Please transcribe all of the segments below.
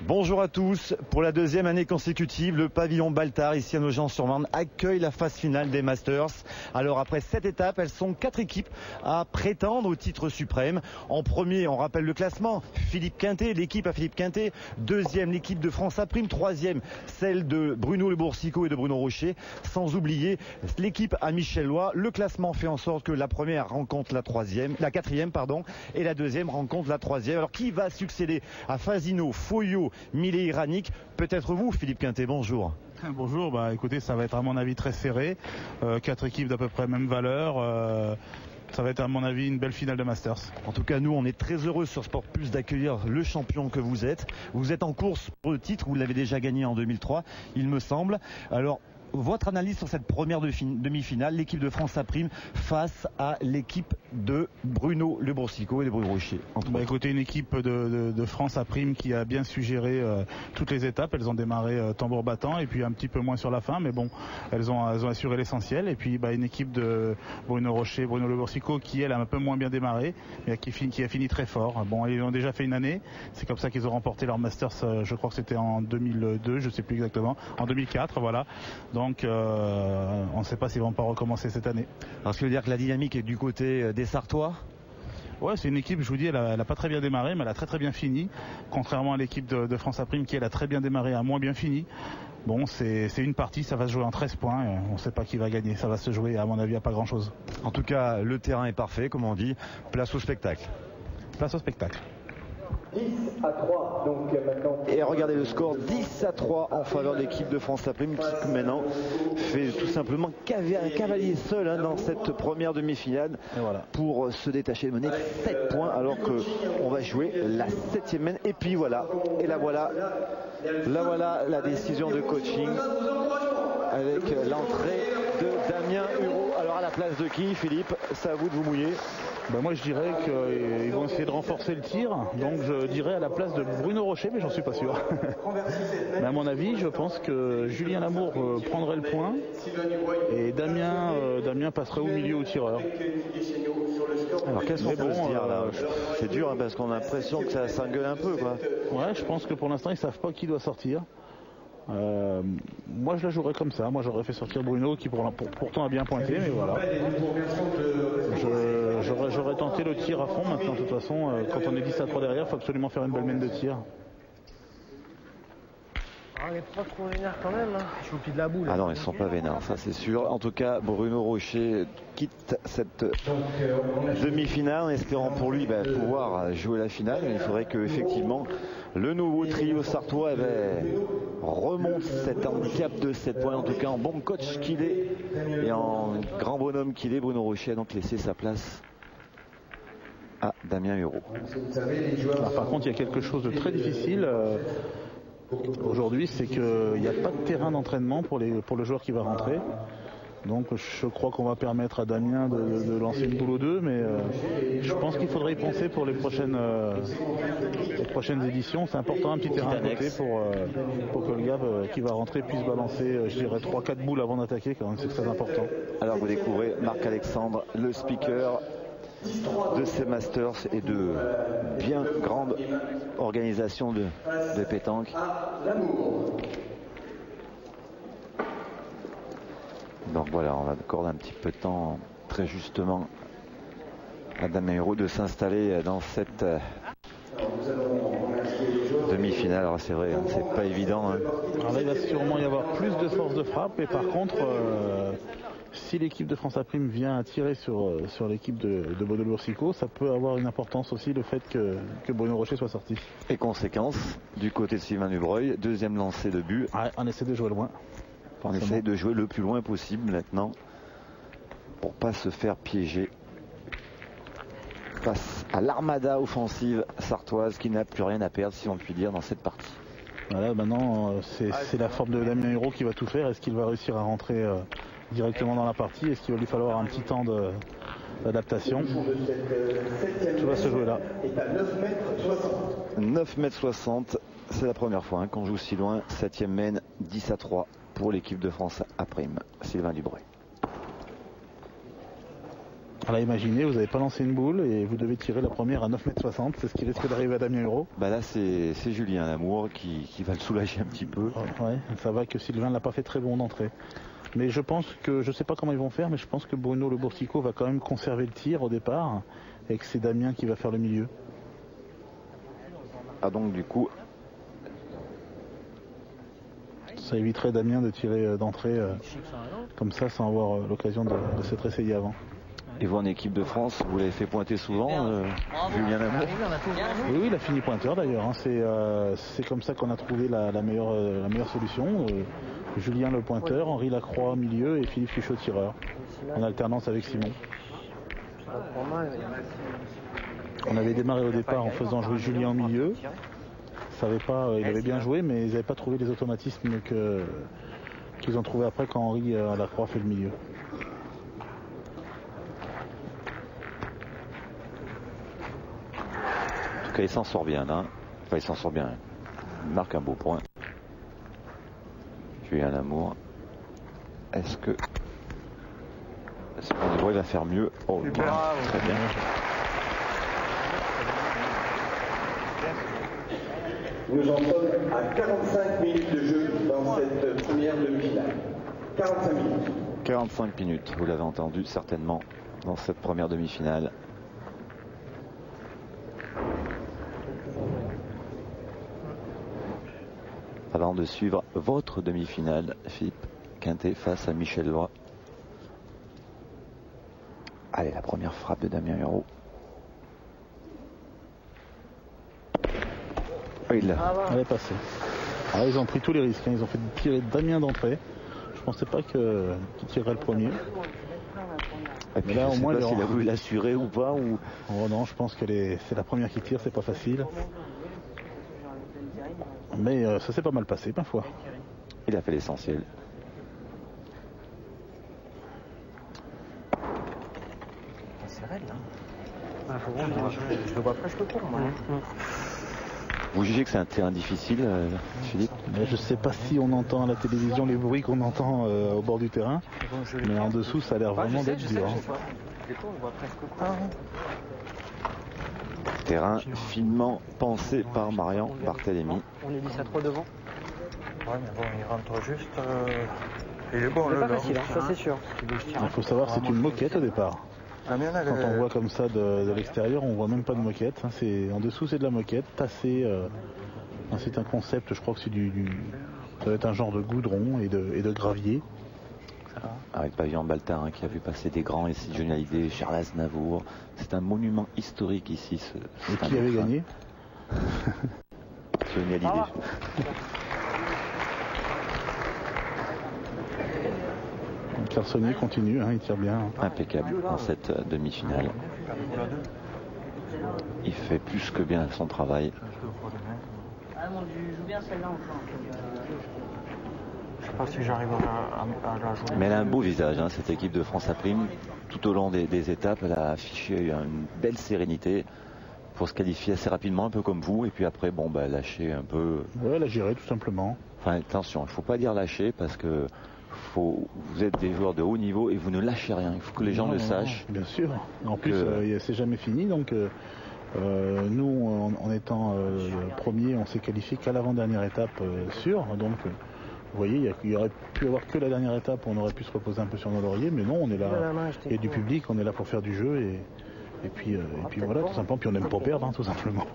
Bonjour à tous. Pour la deuxième année consécutive, le pavillon Baltard, ici à Nogent-sur-Marne, accueille la phase finale des Masters. Alors après 7 étapes, elles sont 4 équipes à prétendre au titre suprême. En premier, on rappelle le classement, Philippe Quintet, l'équipe à Philippe Quintet. Deuxième, l'équipe de France Aprime. Troisième, celle de Bruno Le Boursicot et de Bruno Rocher. Sans oublier l'équipe à Michel Loy. Le classement fait en sorte que la première rencontre la quatrième, et la deuxième rencontre la troisième. Alors qui va succéder à Fasino, Foyot, Millet Iranic? Peut-être vous, Philippe Quintet, bonjour. Bonjour, écoutez, ça va être à mon avis très serré. 4 équipes d'à peu près même valeur. Ça va être à mon avis une belle finale de Masters. En tout cas, nous, on est très heureux sur Sport Plus d'accueillir le champion que vous êtes. Vous êtes en course pour le titre, vous l'avez déjà gagné en 2003, il me semble. Alors, votre analyse sur cette première demi-finale, l'équipe de France Aprime face à l'équipe de Bruno Le Boursicot et de Bruno Rocher. Écoutez, une équipe de France Aprime qui a bien su gérer toutes les étapes. Elles ont démarré tambour battant et puis un petit peu moins sur la fin, mais bon, elles ont assuré l'essentiel. Et puis une équipe de Bruno Rocher, Bruno Le Boursicot qui elle a un peu moins bien démarré, mais qui a fini très fort. Bon, ils ont déjà fait une année. C'est comme ça qu'ils ont remporté leur Masters. Je crois que c'était en 2002, je sais plus exactement, en 2004, voilà. Donc on ne sait pas s'ils vont pas recommencer cette année. Alors ce qui veut dire que la dynamique est du côté des Sartois? Ouais, c'est une équipe, je vous dis, elle a pas très bien démarré, mais elle a très très bien fini. Contrairement à l'équipe de France Aprime qui elle a très bien démarré, a moins bien fini. Bon, c'est une partie, ça va se jouer en 13 points. On ne sait pas qui va gagner. Ça va se jouer, à mon avis, à pas grand chose. En tout cas, le terrain est parfait, comme on dit. Place au spectacle. Place au spectacle. 10-3, donc maintenant. Et regardez le score, 10-3 en faveur de l'équipe de France Aprime qui maintenant fait tout simplement un cavalier seul dans cette première demi-finale pour se détacher de mener 7 points alors qu'on va jouer la 7e main. Et puis voilà, la décision de coaching avec l'entrée de Damien Hureau. Alors à la place de qui, Philippe? C'est à vous de vous mouiller. Moi je dirais qu'ils vont essayer de renforcer le tir, donc je dirais à la place de Bruno Rocher, mais j'en suis pas sûr. Mais à mon avis, je pense que Julien Lamour prendrait le point et Damien passerait au milieu au tireur. Alors qu'est-ce qu'on peut se dire là? C'est dur parce qu'on a l'impression que ça s'engueule un peu, quoi. Ouais, je pense que pour l'instant ils savent pas qui doit sortir. Moi je la jouerais comme ça, moi j'aurais fait sortir Bruno qui pourtant a bien pointé, mais voilà. J'aurais tenté le tir à fond maintenant. De toute façon, quand on est 10-3 derrière, il faut absolument faire une belle main de tir. On n'est pas trop vénère quand même, hein. Je suis au pied de la boule. Ah non, ils ne sont pas vénards, ça c'est sûr. En tout cas, Bruno Rocher quitte cette demi-finale en espérant pour lui pouvoir jouer la finale. Mais il faudrait que effectivement le nouveau trio sartois remonte cet handicap de 7 points. En tout cas, en bon coach qu'il est et en grand bonhomme qu'il est, Bruno Rocher a donc laissé sa place à Damien Hureau. Par contre, il y a quelque chose de très difficile aujourd'hui, c'est qu'il n'y a pas de terrain d'entraînement pour le joueur qui va rentrer. Donc je crois qu'on va permettre à Damien de lancer une boule aux deux, mais je pense qu'il faudrait y penser pour les prochaines éditions. C'est important, un petit terrain à côté pour que le gars qui va rentrer puisse balancer, je dirais 3-4 boules avant d'attaquer, quand même, c'est très important. Alors vous découvrez Marc-Alexandre, le speaker de ces Masters et de bien grande organisation de pétanque. Donc voilà, on va accorder un petit peu de temps très justement à Damien Hureau de s'installer dans cette demi-finale. Alors c'est vrai, c'est pas évident. Alors là, il va sûrement y avoir plus de force de frappe, et par contre si l'équipe de France Aprime vient à tirer sur l'équipe de Bruno Le Boursicot, ça peut avoir une importance aussi, le fait que Bruno Rocher soit sorti. Et conséquence, du côté de Sylvain Dubreuil, deuxième lancé de but. Ouais, on essaie de jouer loin. On essaie de jouer le plus loin possible maintenant pour pas se faire piéger face à l'armada offensive sartoise qui n'a plus rien à perdre, si on peut dire, dans cette partie. Voilà, maintenant c'est la forme de Damien Hureau qui va tout faire. Est-ce qu'il va réussir à rentrer directement dans la partie? Est-ce qu'il va lui falloir un petit temps d'adaptation? Tout va se jouer là. 9,60 m, c'est la première fois qu'on joue si loin. 7e main, 10-3 pour l'équipe de France Aprime. Sylvain Dubreuil. Alors imaginez, vous n'avez pas lancé une boule et vous devez tirer la première à 9,60 m. C'est ce qui risque d'arriver à Damien Hureau. Bah là, c'est Julien Lamour qui va le soulager un petit peu. Ouais, ça va que Sylvain l'a pas fait très bon d'entrée. Mais je pense que, je sais pas comment ils vont faire, mais je pense que Bruno Le Boursicot va quand même conserver le tir au départ et que c'est Damien qui va faire le milieu. Ah donc du coup... Ça éviterait Damien de tirer d'entrée comme ça sans avoir l'occasion de s'être essayé avant. Et vous en équipe de France, vous l'avez fait pointer souvent, Julien Lamour? Oui, il a fini pointeur d'ailleurs. Hein. C'est comme ça qu'on a trouvé la meilleure solution. Julien le pointeur, Henri Lacroix milieu et Philippe Fichot tireur. En alternance avec Simon. On avait démarré au départ en faisant jouer Julien au milieu. Il avait bien joué, mais ils n'avaient pas trouvé les automatismes qu'ils ont trouvé après quand Henri Lacroix fait le milieu. En tout cas, il s'en sort bien là. Enfin, il s'en sort bien. Il marque un beau point. Julien Lamour. Est-ce qu'on va faire mieux? Oh, très bien. Nous en sommes à 45 minutes de jeu dans cette première demi-finale. 45 minutes. 45 minutes, vous l'avez entendu certainement dans cette première demi-finale. Avant de suivre votre demi-finale, Philippe Quintet face à Michel Loy. Allez, la première frappe de Damien Hureau. Elle est passée. Alors, ils ont pris tous les risques. Hein. Ils ont fait tirer Damien d'entrée. Je pensais pas qu'il tirerait le premier. Et puis, là, au moins, s'il a voulu l'assurer ou pas. Oh non, je pense que c'est la première qui tire, c'est pas facile. Mais ça s'est pas mal passé, ma foi. Il a fait l'essentiel. C'est raide là. Je le vois presque pour moi. Vous jugez que c'est un terrain difficile, Philippe? Mais je sais pas si on entend à la télévision les bruits qu'on entend au bord du terrain. Mais en dessous, ça a l'air vraiment d'être dur. Terrain finement pensé par Marian Barthélémy. On est 10 à 3 devant. Ouais, mais bon, il rentre juste. Il est bon, c'est pas facile, ça c'est sûr. Il faut savoir que c'est une moquette au départ. Quand on voit comme ça de l'extérieur, on voit même pas de moquette. Hein. En dessous, c'est de la moquette tassée. C'est un concept, je crois que ça doit être un genre de goudron et de gravier. Avec Pavillon Baltarin qui a vu passer des grands ici, Johnny Hallyday, Charles Aznavour. C'est un monument historique ici. Et qui avait gagné? Johnny Hallyday. Carsonnier continue, hein, il tire bien. Impeccable dans cette demi-finale. Il fait plus que bien son travail. Ah mon Dieu, je joue bien celle-là encore. Je sais pas si j'arrive à la jouer. Mais elle a un beau visage, hein, cette équipe de France à prime. Tout au long des étapes, elle a affiché une belle sérénité pour se qualifier assez rapidement, un peu comme vous. Et puis après, lâcher un peu. Ouais, elle a géré tout simplement. Enfin, attention, il ne faut pas dire lâcher parce que vous êtes des joueurs de haut niveau et vous ne lâchez rien. Il faut que les gens le sachent. Bien sûr. En plus, c'est jamais fini. Donc, nous, en étant premier, on s'est qualifié qu'à l'avant-dernière étape sûre. Donc, vous voyez, il y aurait pu avoir que la dernière étape où on aurait pu se reposer un peu sur nos lauriers. Mais non, on est là. Il y a du public, on est là pour faire du jeu. Et puis voilà, tout simplement. Puis on n'aime pas perdre, hein, tout simplement.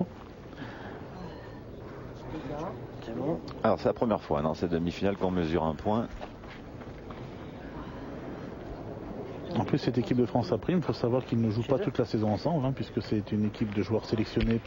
Alors, c'est la première fois dans cette demi-finale qu'on mesure un point. En plus, cette équipe de France à prime, il faut savoir qu'ils ne jouent pas toute la saison ensemble, hein, puisque c'est une équipe de joueurs sélectionnés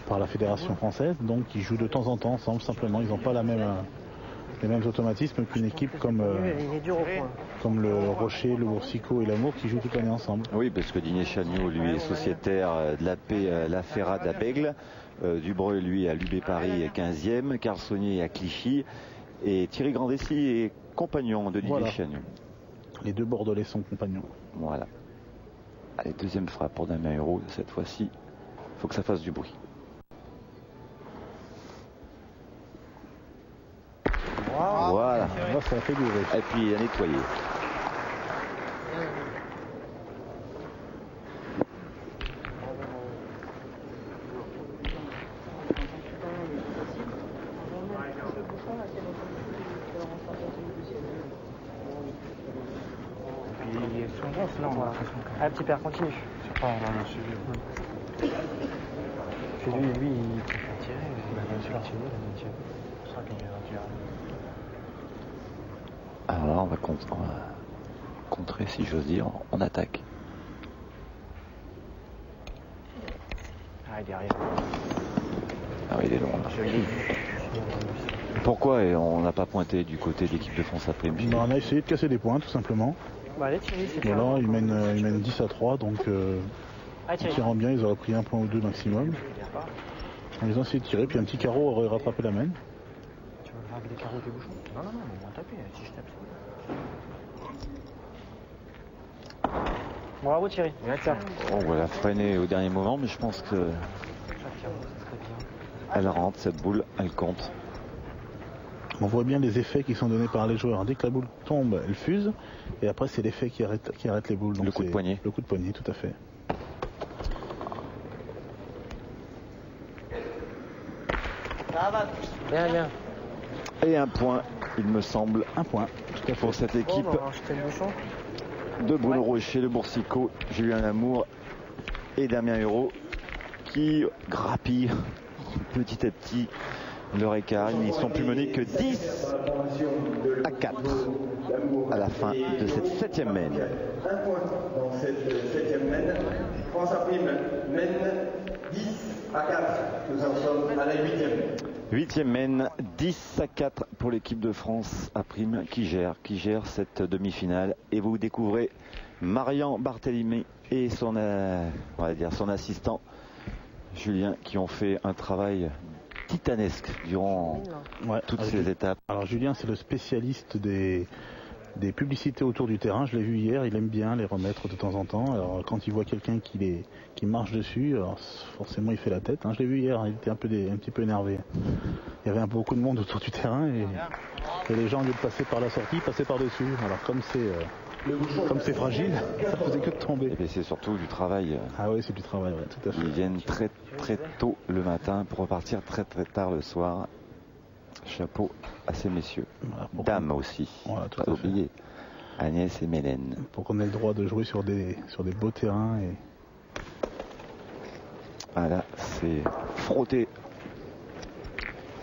par la Fédération française. Donc, ils jouent de temps en temps ensemble, simplement. Ils n'ont pas les mêmes automatismes qu'une équipe comme le Rocher, le Boursicot et l'Amour qui jouent toute l'année ensemble. Oui, parce que Didier Chagnot, lui, est sociétaire de la Ferrade à Bègle. Dubreuil, lui, à l'UB Paris 15e. Carsonnier à Clichy. Et Thierry Grandessy est compagnon de Didier Chagnot. Les deux Bordelais sont compagnons. Voilà. Allez, deuxième frappe pour Damien Hureau. Cette fois-ci, il faut que ça fasse du bruit. Voilà. Ça a fait du bruit. Et puis, il a nettoyé. sinon on a l'impression que... Ah, petit père, continue. C'est pas, on a le suivi. Puis lui, il préfère tirer. Bien sûr. C'est pour ça qu'il va tirer. Alors là, on va contrer, si j'ose dire, en attaque. Ah, il est arrivé. Ah oui, il est long là. Je l'ai vu. Pourquoi on n'a pas pointé du côté de l'équipe de France à prime? On a essayé de casser des points tout simplement. Bah, allez, Thierry, c'est Voilà, ils mènent 10 à 3, donc en tirant bien, ils auraient pris un point ou deux maximum. Ils ont essayé de tirer, puis un petit carreau aurait rattrapé la main. Tu veux le faire avec des carreaux et des bouchons? Non, mais on va taper, si je tape. Bravo Thierry. On va la freiner au dernier moment, mais je pense que elle rentre, cette boule, elle compte. On voit bien les effets qui sont donnés par les joueurs. Dès que la boule tombe, elle fuse, et après c'est l'effet qui arrête les boules. Donc le coup de poignet. Le coup de poignet, tout à fait. Bien. Et un point, il me semble, Un point, tout à fait. pour cette équipe de Bruno Rocher, de Boursicot, Julien Lamour et Damien Hureau qui grappillent petit à petit leur écart. Ils ne sont plus menés que 10 à 4 à la fin de cette 7e main. Un point dans cette 7e main. France à prime mène 10 à 4. Nous en sommes à la 8e. 8e main, 10 à 4 pour l'équipe de France à prime qui gère cette demi-finale. Et vous découvrez Marian Barthélemy et son assistant Julien qui ont fait un travail titanesque durant toutes ces étapes. Alors Julien, c'est le spécialiste des publicités autour du terrain. Je l'ai vu hier, il aime bien les remettre de temps en temps. Alors quand il voit quelqu'un qui marche dessus, alors forcément il fait la tête. Je l'ai vu hier, il était un petit peu énervé. Il y avait beaucoup de monde autour du terrain et les gens, au lieu de passer par la sortie, passaient par-dessus. Alors comme c'est fragile, ça faisait que de tomber. Et c'est surtout du travail. Ah oui, c'est du travail, ouais, tout à fait. Ils viennent très très tôt le matin pour repartir très très tard le soir. Chapeau à ces messieurs. Voilà, Dames aussi, voilà, tout pas à fait. oublier Agnès et Mélène. Pour qu'on ait le droit de jouer sur des beaux terrains. Et... Voilà, c'est frotté.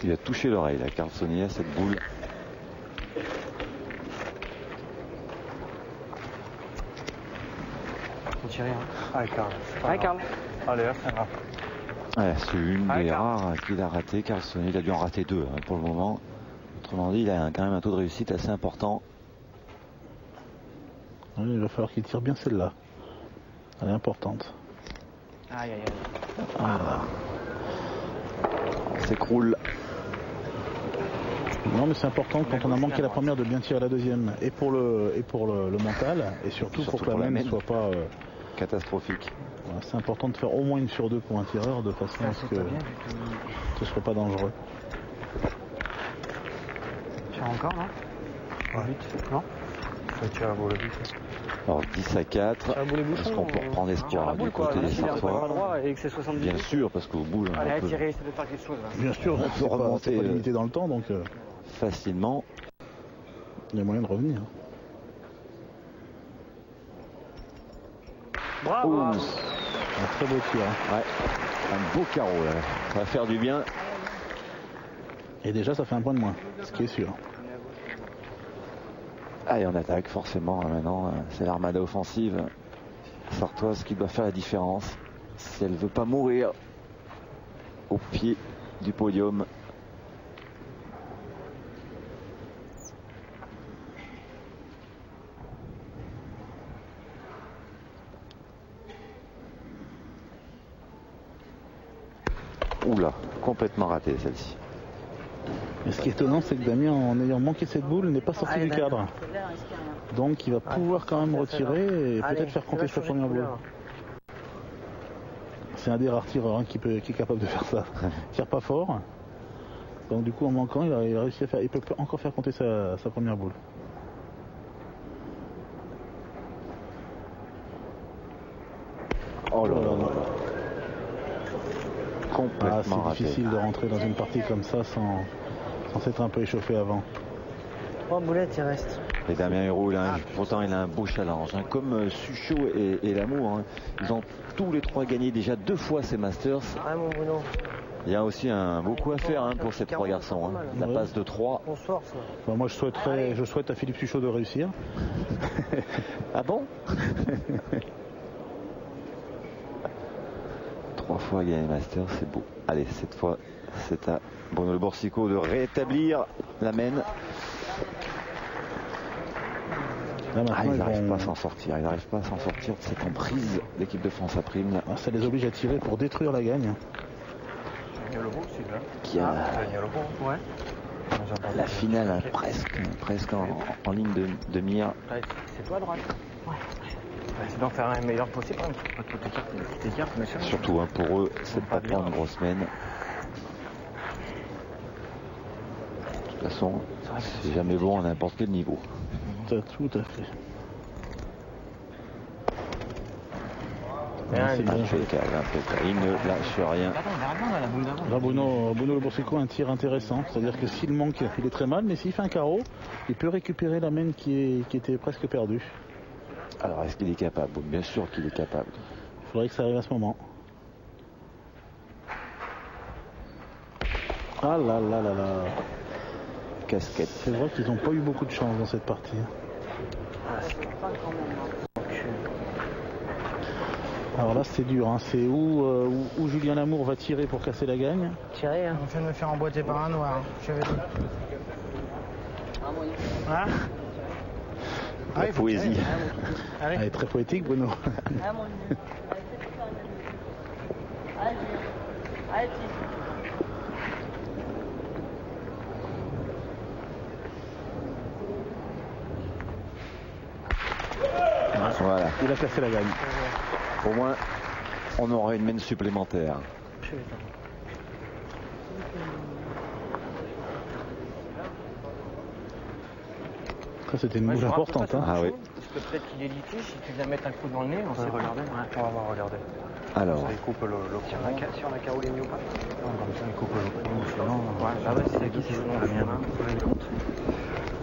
Il a touché l'oreille, la Carlsonnier, cette boule. Faut tirer, hein. Ah, Carl. Allez, là, ça va. Ouais, c'est une des rares qu'il a raté. Carlsonnier, il a dû en rater 2 pour le moment. Autrement dit, il a quand même un taux de réussite assez important. Oui, il va falloir qu'il tire bien celle-là. Elle est importante. Aïe. Voilà. On s'écroule. Non, mais c'est important quand on a manqué la première de bien tirer la deuxième. Et pour le mental, et surtout pour que la main ne soit pas catastrophique. Voilà, c'est important de faire au moins une sur deux pour un tireur de façon à ce que ce ne soit pas dangereux. Tire encore, non? Non? Ça tire à boule vite. Alors 10 à 4. Est-ce qu'on peut reprendre espoir du côté des Sartois? Et que c'est 70. Bien sûr, parce qu'au bout, allez, tirer, ça peut faire quelque chose. Là. Bien sûr, on peut remonter pas limité dans le temps, donc facilement. Il y a moyen de revenir. Bravo. Un très beau tir. Ouais, un beau carreau là. Ça va faire du bien. Et déjà, ça fait un point de moins, ce qui est sûr. Allez, on attaque forcément maintenant. C'est l'armada offensive sartoise qui doit faire la différence. Si elle ne veut pas mourir au pied du podium. Oula, complètement raté celle-ci. Mais ce qui est étonnant, c'est que Damien, en ayant manqué cette boule, n'est pas sorti du cadre. Donc il va pouvoir quand même retirer et peut-être faire compter sa première boule. C'est un des rares tireurs qui est capable de faire ça. Il tire pas fort. Donc du coup, en manquant, il a réussi à faire. Il peut encore faire compter sa première boule. Oh là là. Complètement c'est difficile de rentrer dans une partie comme ça sans s'être un peu échauffé avant. 3 boulettes, il reste. Et Damien Hérault, pourtant il a un beau challenge, hein, comme Suchot et Lamour. Hein. Ils ont tous les trois gagné déjà 2 fois ces Masters. Ah mon Bruno. Il y a aussi beaucoup à faire pour ces 3 garçons. Hein. La passe de 3. Bonsoir. Bon, moi je souhaite à Philippe Suchot de réussir. Ah bon? 3 fois gagné Masters, c'est beau. Allez, cette fois, c'est à Bruno Le Boursico de rétablir la mène. Ils n'arrivent pas à s'en sortir. Ils n'arrivent pas à s'en sortir de cette emprise d'équipe de France à prime. Ça les oblige à tirer pour détruire la gagne. Qui a la finale hein, presque en ligne de mire. C'est toi à droite. Ouais. C'est d'en faire un meilleur possible. Surtout hein, pour eux, c'est de pas prendre une grosse mène. De toute façon, c'est jamais bon à n'importe quel niveau. Tout à fait. Impeccable. Il ne lâche rien. Là, Bruno Le Boursico, un tir intéressant. C'est-à-dire que s'il manque, il est très mal, mais s'il fait un carreau, il peut récupérer la mène qui était presque perdue. Alors, est-ce qu'il est capable? Bien sûr qu'il est capable. Il faudrait que ça arrive à ce moment. Ah là là là là. Casquette. C'est vrai qu'ils n'ont pas eu beaucoup de chance dans cette partie. Alors là c'est dur, hein. C'est où Julien Lamour va tirer pour casser la gagne. Tirer, hein. On vient de me faire emboîter par un noir. Je vais tout. Ah La poésie. Allez. Elle est très poétique, Bruno. Voilà. Il a cassé la gagne. Au moins, on aura une mène supplémentaire. Ça, c'était une boule importante. Hein. Ah oui. Parce que peut-être qu'il est litige, si tu viens mettre un coup dans le nez, on sait regarder. On va voir regarder. Alors. Si on a carreau les mieux ou pas. Comme ça, il coupe le non. Ouais, c'est qui c'est le mien.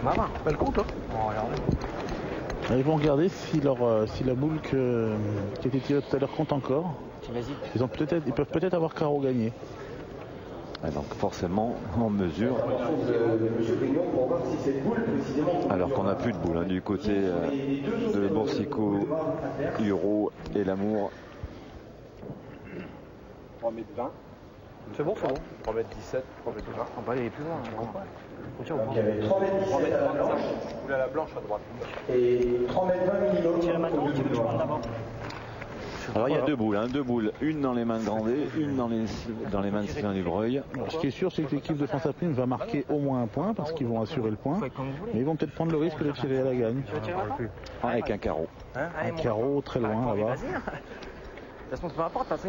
On va voir. Pas le compte, hein. On va regarder. Ils vont regarder si la boule qui a été tirée tout à l'heure compte encore. Ils peuvent peut-être avoir carreau gagné. Et donc forcément, on mesure. Alors qu'on n'a plus de boule hein, du côté de Boursico, Hérault et Lamour. 3,20 m. C'est bon. 3,17 m, 3,20 m. On va aller plus loin. Il y avait 3,17 m à la blanche. Ou à la blanche à droite. Et 3,20 m minimum. Tirer maintenant, tu veux que je parle d'abord? Alors il y a 2 boules, hein, 2 boules, une dans les mains de Grandet, une dans les mains de Sylvain Dubreuil. Ce qui est sûr, c'est que l'équipe de France à prime va marquer au moins un point parce qu'ils vont assurer le point. Mais ils vont peut-être prendre le risque de tirer à la gagne. Avec un carreau. Un carreau très loin là-bas. De toute façon, peu importe, si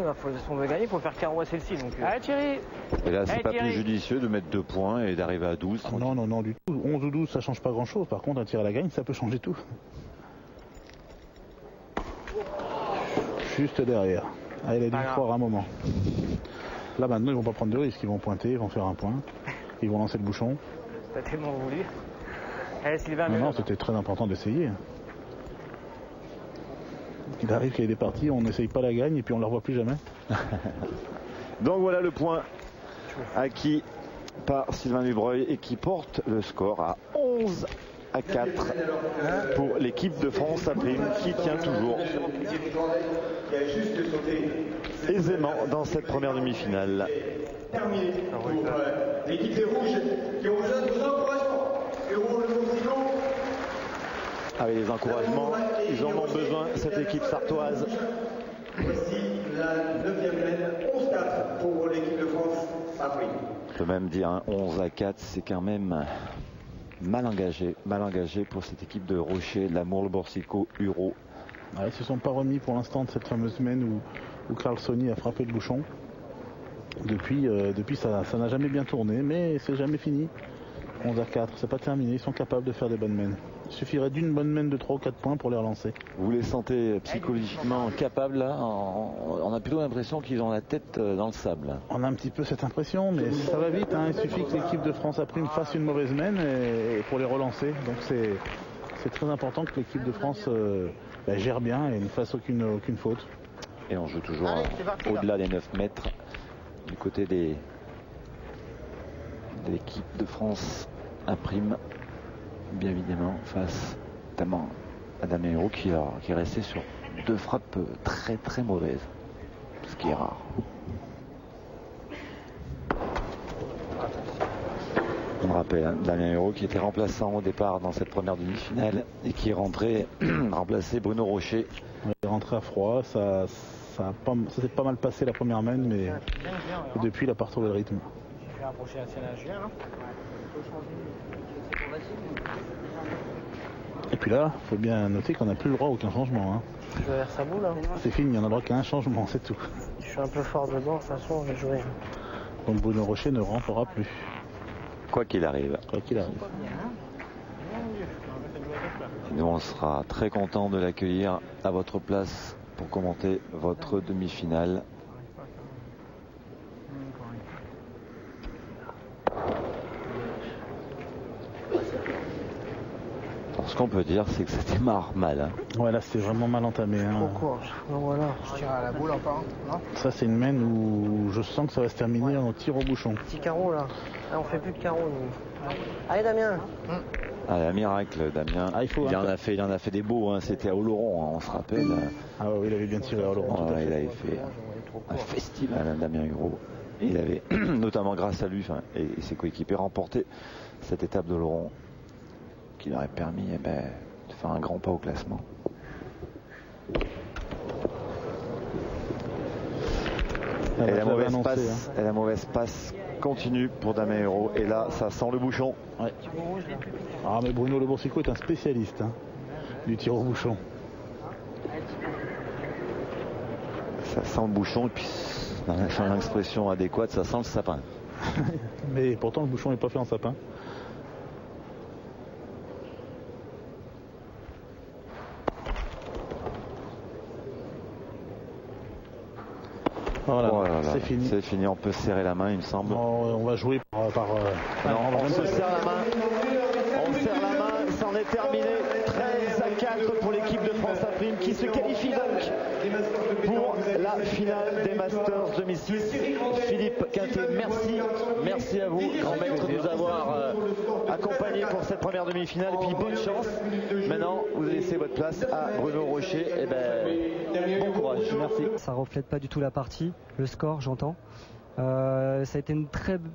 on veut gagner, il faut faire carreau à celle-ci. Allez Thierry. Et là, c'est pas plus judicieux de mettre 2 points et d'arriver à 12. Non, du tout. 11 ou 12, ça change pas grand-chose. Par contre, un tir à la gagne, ça peut changer tout. Juste derrière. Ah, il a dû le croire un moment. Là maintenant ils vont pas prendre de risque, ils vont pointer, ils vont faire un point, ils vont lancer le bouchon. T'as tellement voulu. Allez Sylvain. Non, c'était très important d'essayer. Il arrive qu'elle est partie, on n'essaye pas la gagne et puis on la revoit plus jamais. Donc voilà le point acquis par Sylvain Dubreuil et qui porte le score à 11-4 pour l'équipe de France à prime qui tient toujours aisément dans cette première demi-finale. Terminé pour l'équipe des Rouges qui ont besoin de vos encouragements. Hérault, Le Boursico. Avec les encouragements, ils en ont besoin, cette équipe sartoise. Voici la 9e mène, 11-4 pour l'équipe de France à prime. Je peux même dire un 11-4, c'est quand même mal engagé pour cette équipe de Rocher, Lamour, Le Boursico, Hérault. Ils ne se sont pas remis pour l'instant de cette fameuse semaine où Carl Sony a frappé le bouchon. Depuis ça n'a jamais bien tourné, mais c'est jamais fini. 11-4, c'est pas terminé, ils sont capables de faire des bonnes mènes. Il suffirait d'une bonne mène de 3 ou 4 points pour les relancer. Vous les sentez psychologiquement capables là? On a plutôt l'impression qu'ils ont la tête dans le sable. On a un petit peu cette impression, mais ça va vite. Hein. Il suffit que l'équipe de France à prime fasse une mauvaise mène et pour les relancer. Donc c'est très important que l'équipe de France gère bien et ne fasse aucune faute. Et on joue toujours au-delà des 9 mètres du côté de l'équipe de France à prime, bien évidemment, face notamment à Damien Hérault qui est resté sur 2 frappes très très mauvaises, ce qui est rare. On rappelle, hein, Damien Hérault qui était remplaçant au départ dans cette première demi-finale et qui est rentré remplacer Bruno Rocher. Il est rentré à froid, ça s'est pas mal passé la première main, mais depuis il a pas retrouvé le rythme. Je vais approcher la scène à Julien. Et puis là, il faut bien noter qu'on n'a plus le droit à aucun changement. Hein. Je vais vers sa boule. Hein. C'est fini, il n'y en a droit qu'à un changement, c'est tout. Je suis un peu fort dedans, de toute façon, je vais jouer. Donc Bruno Rocher ne rentrera plus. Quoi qu'il arrive. Quoi qu'il arrive. Et nous, on sera très content de l'accueillir à votre place pour commenter votre demi-finale. Alors, ce qu'on peut dire, c'est que ça démarre mal. Hein. Ouais, là, c'était vraiment mal entamé. Hein. Trop court. Donc voilà, je tire à la boule encore. Non, ça, c'est une main où je sens que ça va se terminer en tir au bouchon. petit carreau là. Ah, on fait plus de carreau nous. Allez Damien. Ah, un miracle, Damien. Ah, il en a fait des beaux. Hein. C'était à Oloron, hein, on se rappelle. Ah oui, il avait bien tiré à Oloron. Ouais, il avait fait un festival, hein, Damien Hérault. Et il avait, notamment grâce à lui et ses coéquipiers, remporté cette étape d'Oloron qui leur aurait permis de faire un grand pas au classement. Et la mauvaise passe continue pour Damien Hérault. Et là, ça sent le bouchon. Ouais. Ah, mais Bruno Le Boursicot est un spécialiste du tir au bouchon. Ça sent le bouchon et puis, dans l'expression adéquate, ça sent le sapin. Mais pourtant, le bouchon n'est pas fait en sapin. Voilà, c'est fini. C'est fini, on peut serrer la main, il me semble. On va jouer par non, on se serre la main. On serre la main, c'en est terminé. 13-4 pour l'équipe de France à prime qui se qualifie donc pour la finale des Masters 2006. Philippe Quintet, merci à vous, grand maître, de nous avoir accompagnés pour cette première demi-finale. Et puis bonne chance. Maintenant, vous laissez votre place à Bruno Rocher. Bon courage, merci. Ça reflète pas du tout la partie, le score, j'entends. Ça a été un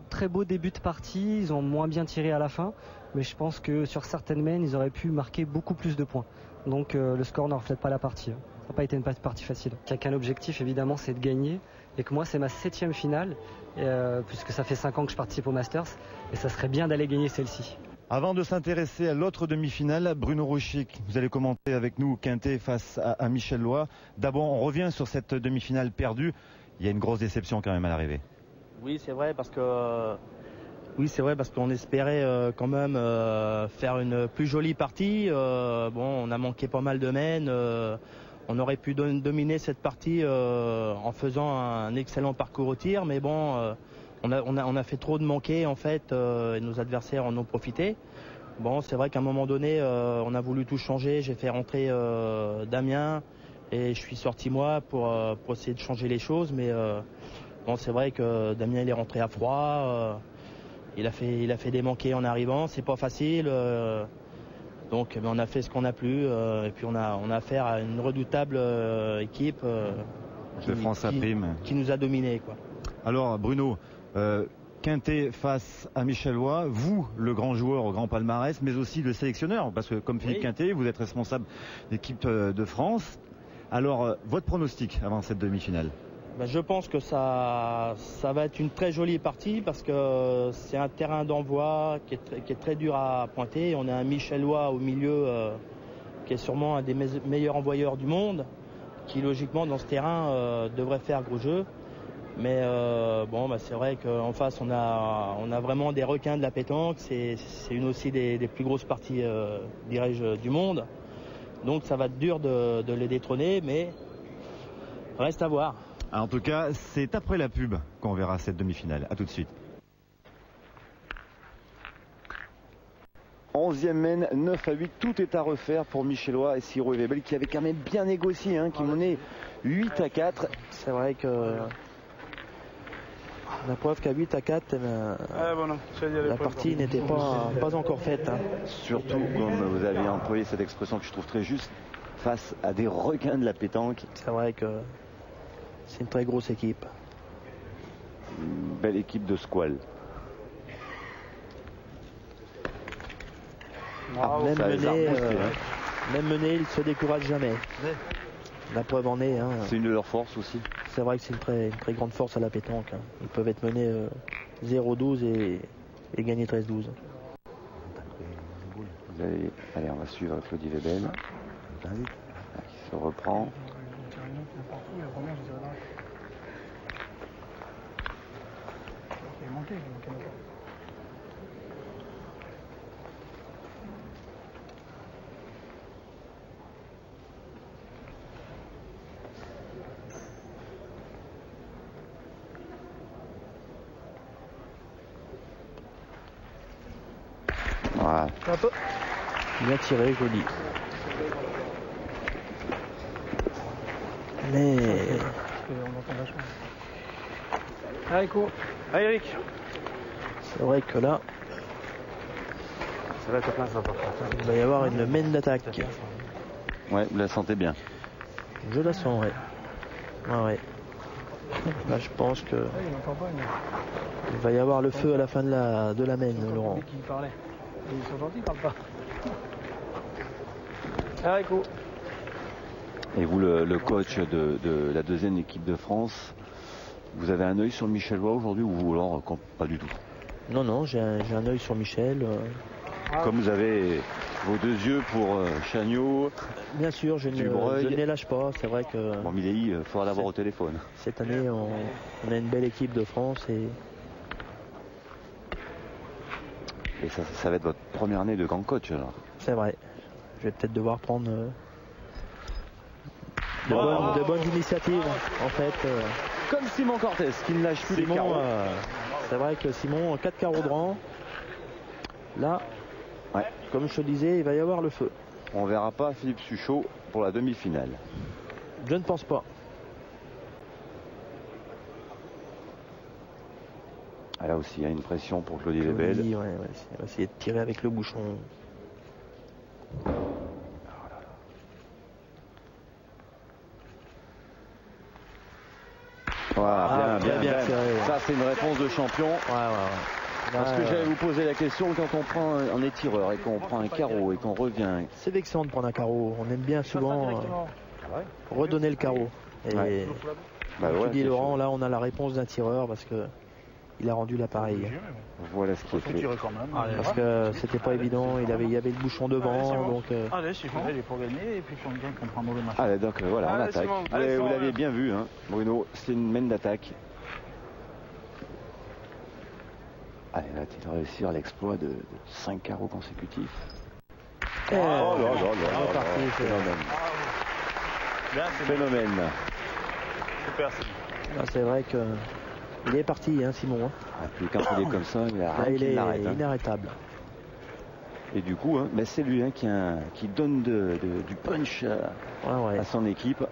très beau début de partie, ils ont moins bien tiré à la fin, mais je pense que sur certaines mains, ils auraient pu marquer beaucoup plus de points. Donc le score ne reflète pas la partie. Ça n'a pas été une partie facile. Qu'un objectif, évidemment, c'est de gagner, et que moi, c'est ma 7e finale, puisque ça fait 5 ans que je participe au Masters, et ça serait bien d'aller gagner celle-ci. Avant de s'intéresser à l'autre demi-finale, Bruno Rocher, vous allez commenter avec nous Quintet face à Michel Loy. D'abord, on revient sur cette demi-finale perdue. Il y a une grosse déception quand même à l'arrivée. Oui, c'est vrai parce qu'on espérait quand même faire une plus jolie partie. On a manqué pas mal de mains. On aurait pu dominer cette partie en faisant un excellent parcours au tir, mais bon, on a fait trop de manqués en fait, et nos adversaires en ont profité. Bon, c'est vrai qu'à un moment donné, on a voulu tout changer. J'ai fait rentrer Damien. Et je suis sorti moi pour essayer de changer les choses, mais c'est vrai que Damien il est rentré à froid, il a fait des manqués en arrivant, c'est pas facile, donc mais on a fait ce qu'on a pu, et puis on a affaire à une redoutable équipe de France à prime qui nous a dominés, quoi. Alors Bruno, Quintet face à Michel Loy, vous le grand joueur au grand palmarès, mais aussi le sélectionneur, parce que comme Philippe Quintet, vous êtes responsable d'équipe de France. Alors, votre pronostic avant cette demi-finale? Je pense que ça va être une très jolie partie parce que c'est un terrain d'envoi qui est très dur à pointer. On a un Michel Loy au milieu qui est sûrement un des meilleurs envoyeurs du monde, qui logiquement dans ce terrain devrait faire gros jeu. Mais c'est vrai qu'en face on a vraiment des requins de la pétanque. C'est une aussi des plus grosses parties, dirais-je, du monde. Donc ça va être dur de les détrôner, mais reste à voir. En tout cas, c'est après la pub qu'on verra cette demi-finale. A tout de suite. 11e mène, 9-8, tout est à refaire pour Michellois et Siro et Webel qui avaient quand même bien négocié, hein, qui menaient 8-4. C'est vrai que la preuve qu'à 8-4, la partie n'était pas encore faite. Hein. Surtout, comme vous avez employé cette expression que je trouve très juste, face à des requins de la pétanque. C'est vrai que c'est une très grosse équipe. Une belle équipe de squal. Même mené, ils ne se découragent jamais. La preuve en est. Hein. C'est une de leurs forces aussi. C'est vrai que c'est une très grande force à la pétanque. Hein. Ils peuvent être menés 0-12 et gagner 13-12. Allez, on va suivre Claudie Webel. Qui se reprend. Voilà. Bien tiré, joli. Mais... Allez, cours. Allez, Eric. C'est vrai que là, Ça va être plein, ça va pas. il va y avoir une main d'attaque. Ouais, vous la sentez bien. Je la sens, ouais. Ouais. Là, je pense que il va y avoir le feu à la fin de la main, Laurent. Ils sont gentils, ils parlent pas. Allez, cours. Et vous, le coach de la deuxième équipe de France, vous avez un œil sur Michellois aujourd'hui ou alors pas du tout? Non, j'ai un œil sur Michel. Comme vous avez vos deux yeux pour Chagnot. Bien sûr, je ne les lâche pas. C'est vrai que Bon, Milei, il faudra l'avoir au téléphone. Cette année, on a une belle équipe de France et ça va être votre première année de grand coach alors. C'est vrai. Je vais peut-être devoir prendre de bonnes initiatives en fait. Comme Simon Cortés qui ne lâche plus les carreaux. C'est vrai que Simon, 4 carreaux de rang. Là, comme je te disais, il va y avoir le feu. On verra pas Philippe Suchot pour la demi-finale. Je ne pense pas. Là aussi, il y a une pression pour Claudie Webel. Il va essayer de tirer avec le bouchon. Voilà, bien tiré. Ça, c'est une réponse de champion. Parce que j'allais vous poser la question, quand on prend un étireur et qu'on prend un carreau et qu'on revient. C'est vexant de prendre un carreau. On aime bien souvent redonner le carreau. Et tu dis Laurent, là on a la réponse d'un tireur parce que il a rendu l'appareil. Voilà ce qui est fait. Parce que c'était pas évident, il y avait le bouchon devant. Donc, Allez, c'est bon. Il est pour gagner et puis si on gagne, on prend un mauvais match. Allez, donc voilà, on attaque. Vous l'avez bien vu, hein, Bruno, c'est une main d'attaque. Allez, va-t-il réussir l'exploit de 5 carreaux consécutifs? Phénomène. Super. C'est vrai que il est parti, hein, Simon. Hein. Puis quand il est comme ça, il a rien qui l'arrête. Inarrêtable. Et du coup, hein, c'est lui qui donne du punch à son équipe.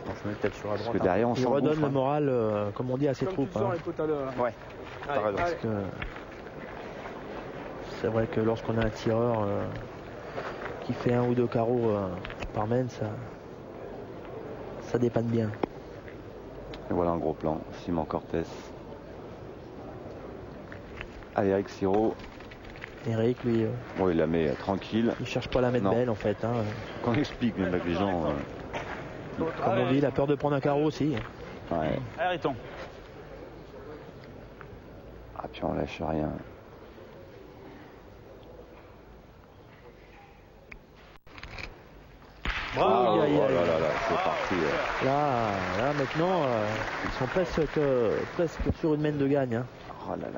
Parce que derrière, on il redonne le moral, comme on dit, à ses troupes. Hein. Parce que c'est vrai que lorsqu'on a un tireur qui fait 1 ou 2 carreaux par main, ça dépanne bien. Et voilà un gros plan, Simon Cortés. Allez, Eric Siro. Eric, lui, il la met tranquille. Il cherche pas à la mettre belle en fait. Hein. Qu'on explique même avec les gens. Comme on dit, il a peur de prendre un carreau aussi. Ouais. Arrêtons. Puis on lâche rien. Bravo. C'est parti. Là maintenant, ils sont presque sur une main de gagne. Hein.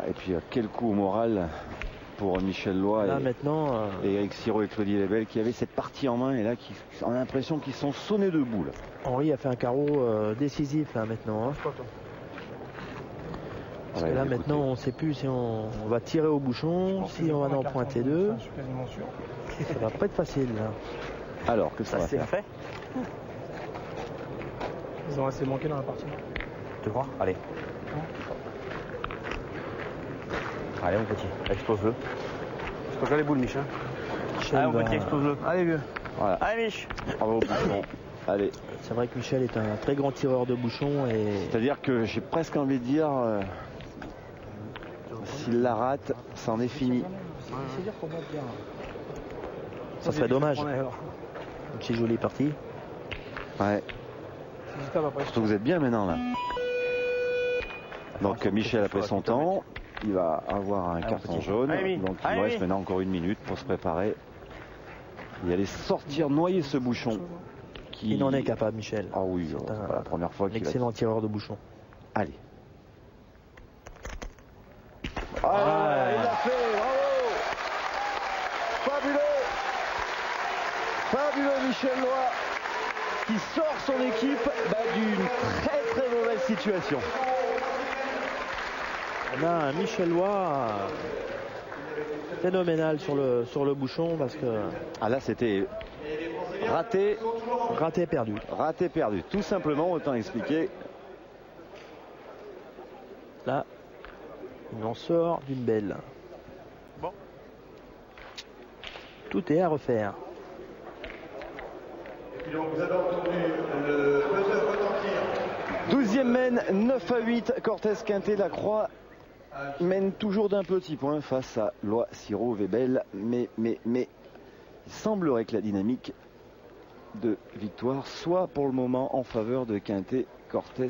Et puis quel coup au moral pour Michel Loy et Eric Siro et Claudie Webel qui avaient cette partie en main et là on a l'impression qu'ils sont sonnés debout. Là. Henri a fait un carreau décisif là maintenant. Hein. Parce que là maintenant on ne sait plus si on va tirer au bouchon, si on va en pointer deux. Je suis quasiment sûr. Ça va pas être facile là. Alors, que ça va faire? fait. Ils ont assez manqué dans la partie. Tu vois? Allez. Allez mon petit, explose-le. Explose-le les boules, Mich. Allez mon petit, explose-le. Allez vieux. Voilà. Allez Mich. Bravo, bouchon. Allez. C'est vrai que Michel est un très grand tireur de bouchon et C'est-à-dire que j'ai presque envie de dire, s'il la rate, ça en est fini. ça serait dommage. Une si jolie partie. Ouais. Surtout que vous êtes bien maintenant là. Donc Michel a pris son temps. Il va avoir un carton jaune. Donc il reste maintenant encore 1 minute pour se préparer. Et aller sortir, noyer ce bouchon. Il en est capable, Michel. Ah oui, c'est pas la première fois qu'il excellent tireur de bouchon. Allez. Ah, il l'a fait, bravo. Fabuleux. Fabuleux Michel Loy qui sort son équipe d'une très très mauvaise situation. On a un Michel Loy phénoménal sur le bouchon parce que... Ah là c'était raté. Raté perdu. Raté perdu, tout simplement, autant expliquer. Là, il en sort d'une belle. Bon. Tout est à refaire. Et puis donc vous avez entendu le buzzer retentir. 12e mène, 9-8, Cortez Quintet, Lacroix mène toujours d'un petit point face à Loy, Siro, Webel. Mais il semblerait que la dynamique de victoire soit pour le moment en faveur de Quintet, Cortez,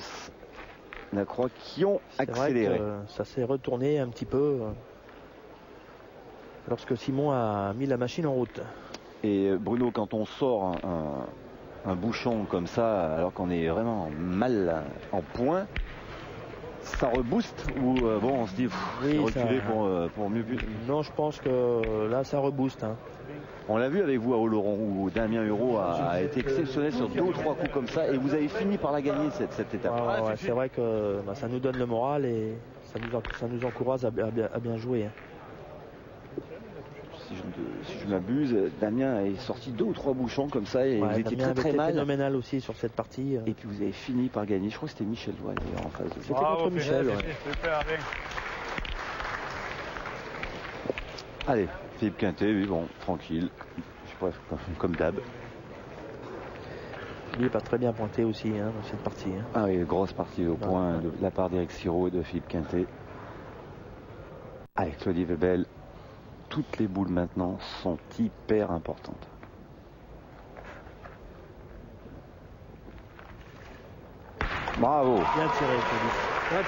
Lacroix qui ont accéléré. Ça s'est retourné un petit peu lorsque Simon a mis la machine en route. Et Bruno, quand on sort un bouchon comme ça, alors qu'on est vraiment mal en point, ça rebooste ou bon, on se dit reculer pour mieux buter? Non, je pense que là ça rebooste. Hein. On l'a vu avec vous à Oloron où Damien Hureau a été exceptionnel sur 2 ou 3 coups comme ça et vous avez fini par la gagner cette étape. Ouais, c'est vrai que ça nous donne le moral et ça nous encourage à bien jouer. Hein. Si je m'abuse, Damien est sorti 2 ou 3 bouchons comme ça et vous étiez très mal. Phénoménal aussi sur cette partie. Et puis vous avez fini par gagner. Je crois que c'était Michel Loy d'ailleurs en face de vous. C'était contre Michel. Ouais. Allez, Philippe Quintet, oui, bon, tranquille. Je sais pas, comme d'hab. Il n'est pas très bien pointé aussi dans cette partie. Hein. Ah oui, grosse partie au point de la part d'Éric Siro et de Philippe Quintet. Allez, Claudie Webel. Toutes les boules maintenant sont hyper importantes. Bravo. Bien tiré,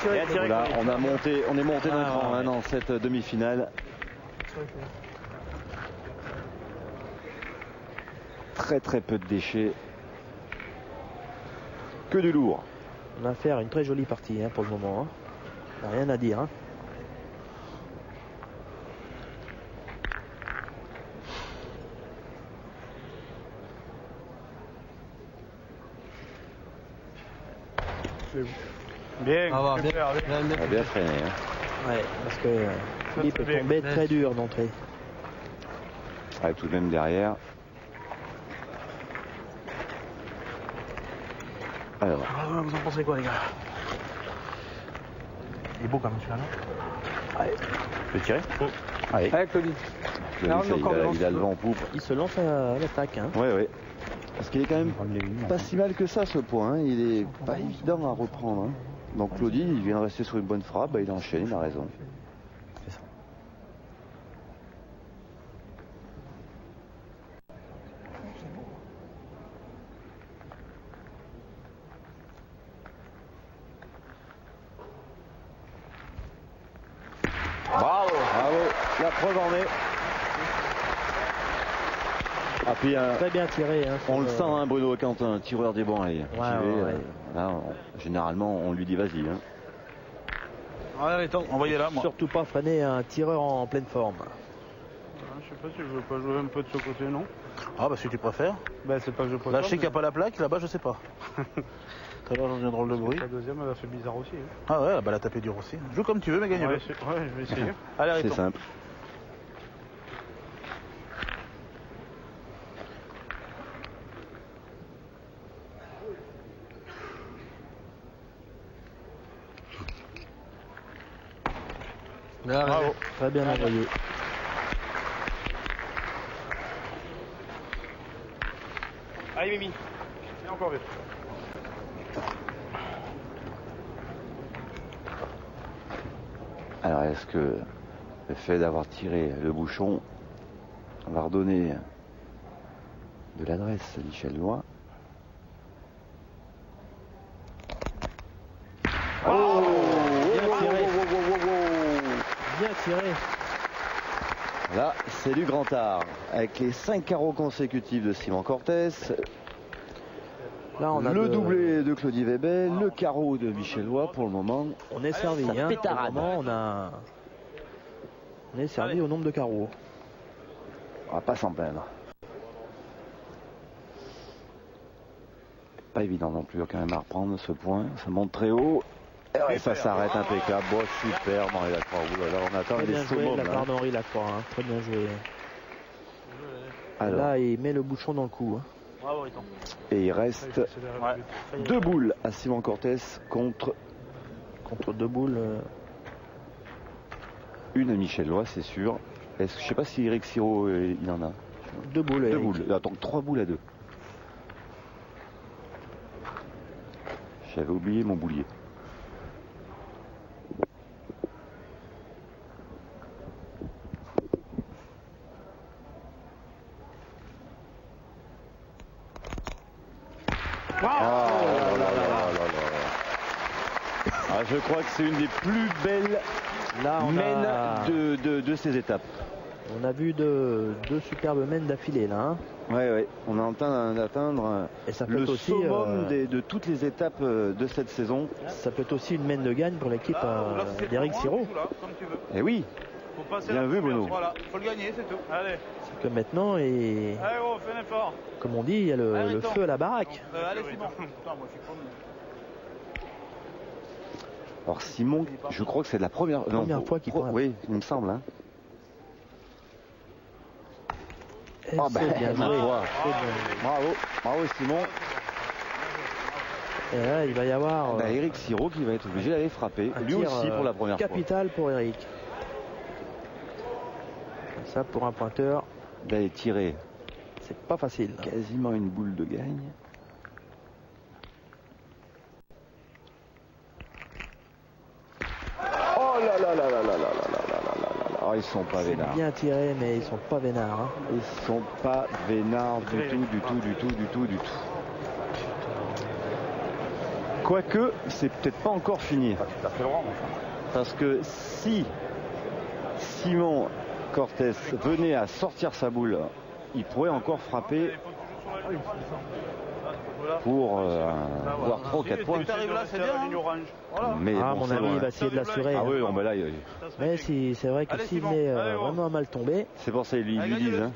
Claudie. Bien tiré. Là, on est monté d'un cran dans cette demi-finale. Très très peu de déchets. Que du lourd. On a affaire à une très jolie partie pour le moment. Hein. Rien à dire. Hein. Bien, bien freiné. Hein. Ouais, parce que Philippe est tombé très dur d'entrée. Ouais, tout de même derrière. Alors. Vous en pensez quoi, les gars? Il est beau quand même celui-là, non? Allez. Tu veux tirer? Allez. Allez, Claudie. Il a le vent en poupe. Il se lance à l'attaque. Hein. Oui. Parce qu'il est quand même pas si mal que ça ce point. Hein. Il est pas évident à reprendre. Hein. Donc Claudie, il vient de rester sur une bonne frappe. Il enchaîne, il a raison. C'est ça. Bravo. La preuve en est. Ah, puis, très bien tiré. Hein, on le sent, hein, Bruno, quand un tireur des bancs est ouais. Là, généralement, on lui dit vas-y. Hein. Allez, envoyez-la, moi. Surtout pas freiner un tireur en pleine forme. Je sais pas si je veux pas jouer un peu de ce côté, non? Ah, bah si tu préfères. Ben, c'est pas que je préfère. Là, je sais qu'il n'y a pas la plaque, là-bas, je sais pas. Tout à l'heure, j'ai un drôle de bruit. La deuxième, elle a fait bizarre aussi. Hein. Ah ouais, elle a tapé dur aussi. Joue comme tu veux, mais gagne-le. Ouais, je vais essayer. Allez, C'est arrête. simple. Bravo. Très bien envoyé. Allez, Mimi. Et encore vite. Alors, est-ce que le fait d'avoir tiré le bouchon va redonner de l'adresse à Michel Lois? Oh, bien tiré. Bien tiré. Là, c'est du grand art. Avec les 5 carreaux consécutifs de Simon Cortés, Là, on a le doublé de Claudie Weber, le carreau de Michel Lois pour le moment. On est servi. Hein. Pour le moment, on est servi au nombre de carreaux. On va pas s'en plaindre. Pas évident non plus quand même à reprendre ce point. Ça monte très haut. Et ça s'arrête impeccable. Bon, super, Henri Lacroix. Là, on attend Très les bien joué summums. de la part d'Henri Lacroix. Hein. Très bien joué. Alors, là, il met le bouchon dans le cou. Hein. Bravo, Riton. et il reste 2 boules à Simon Cortés contre 2 boules. Une à Michel Lois, c'est sûr. Je sais pas si Eric Siro il en a. 2 boules. 2 Eric. boules. Attends, 3 boules à 2. J'avais oublié mon boulier. Je crois que c'est une des plus belles mènes de ces étapes. On a vu 2 superbes mènes d'affilée là. Hein. Ouais, on est en train d'atteindre le summum de toutes les étapes de cette saison. Ça peut être aussi une mène de gagne pour l'équipe d'Eric Siro. Et oui, bien vu Bruno. Voilà, faut le gagner, c'est tout. Allez. C'est que maintenant, Allez, gros, fais un effort. Comme on dit, il y a le feu à la baraque. Allez, Simon. Attends, moi je suis premier. Alors Simon, je crois que c'est la première fois qu'il prend. Oui, il me semble. Hein. Bien joué. Bravo Simon. Et là, il va y avoir Eric Siro qui va être obligé d'aller frapper, lui aussi pour la première fois. Capital pour Eric. Ça pour un pointeur. D'aller tirer. C'est pas facile. Quasiment une boule de gagne. Oh là là là là là là là là là là. Oh, ils sont pas vénards. Bien tirés, mais ils sont pas vénards. Hein. Ils sont pas vénards du tout. Quoique, c'est peut-être pas encore fini. Parce que si Simon Cortés venait à sortir sa boule, il pourrait encore frapper pour voir 3 ou 4 points. Mais à mon avis, il va essayer de l'assurer. Ah oui, bon, ben là, mais c'est vrai que s'il est vraiment mal tombé. c'est pour ça qu'ils lui disent. Hein.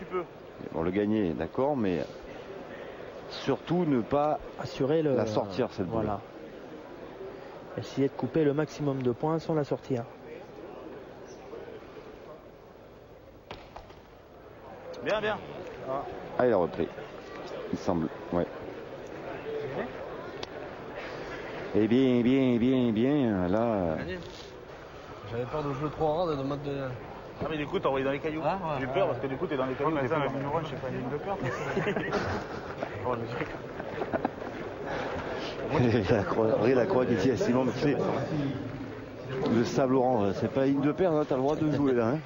Bon, le gagner, d'accord, mais surtout ne pas assurer la sortir cette boule. Voilà. Essayer de couper le maximum de points sans la sortir. Bien. Ah, il a repris. Il semble, ouais. Et bien, là... J'avais peur de jouer trop rare de mode de... Ah mais du coup t'as envoyé dans les cailloux. J'ai peur parce que du coup t'es dans les cailloux. Mais ça, la ligne orange, c'est pas une ligne de peur. La croix qui dit à Simon, c'est le sable orange, c'est pas une de paire, hein, t'as le droit de jouer là. Hein.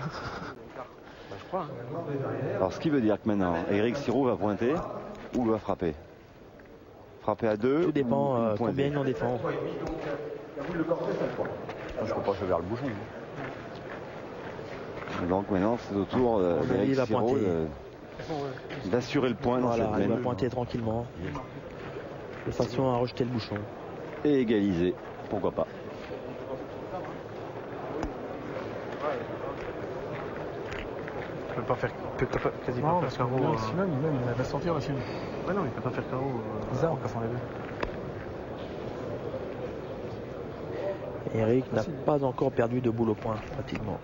Alors ce qui veut dire que maintenant, Eric Siro va pointer ou va frapper. Frapper à 2. Tout dépend combien il en défend. Je peux pas faire vers le bouchon. Donc maintenant c'est au tour d'Eric Siro d'assurer le point dans cette Il va mène. pointer tranquillement. De façon à rejeter le bouchon. Et égaliser, pourquoi pas. Tu peux pas faire quasiment pas faire carreau. Non, même, il va sortir la sienne. Ouais, non, il peut pas faire carreau. Bizarre. En cassant les deux. Eric n'a pas encore perdu de boule au point, pratiquement.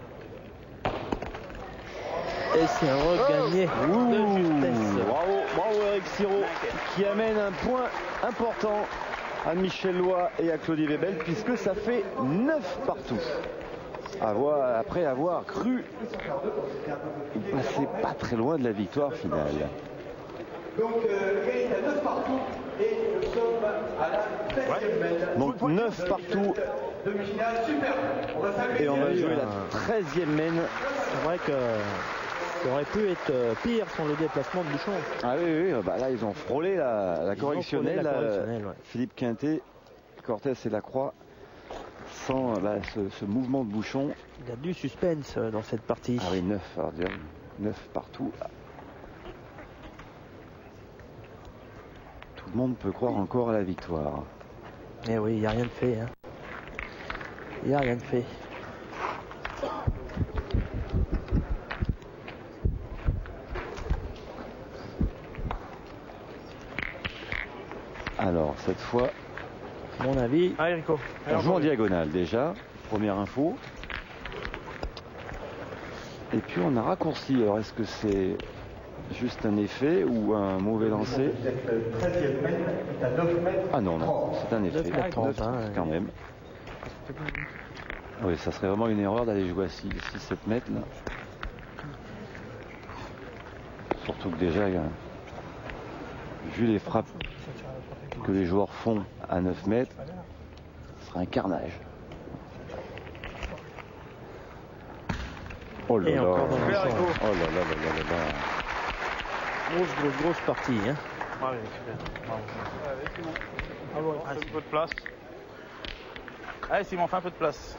Et c'est un regagné de justesse. Bravo Eric Siro qui amène un point important à Michel Loy et à Claudie Webel puisque ça fait 9 partout. Après avoir cru passer pas très loin de la victoire finale. Donc, il y a 9 partout et nous sommes à la 13e mène. Donc 9 partout. Demi-finale, super. On va saluer. Et on va jouer la 13e mène. C'est vrai que ça aurait pu être pire sans le déplacement de Bouchon. Ah oui, bah là ils ont frôlé la correctionnelle. Ouais. Philippe Quintet, Cortés et Lacroix. Sans ce mouvement de Bouchon. Il y a du suspense dans cette partie. Ah oui, 9, alors dire 9 partout. Tout le monde peut croire encore à la victoire. Eh oui, il n'y a rien de fait. Hein. Il n'y a rien de fait. Alors, cette fois, à mon avis, on joue en diagonale déjà. Première info. Et puis on a raccourci. Alors, est-ce que c'est juste un effet ou un mauvais lancer? Ah non, c'est un effet. 9,30, quand même. Oui, ça serait vraiment une erreur d'aller jouer à 6-7 mètres là. Surtout que déjà, vu les frappes que les joueurs font à 9 mètres, ce serait un carnage. Oh là là. Encore dans le champ. Oh là là là là là. Grosse partie. Hein. Ouais, super. Un peu de place. Allez, Simon, fais un peu de place.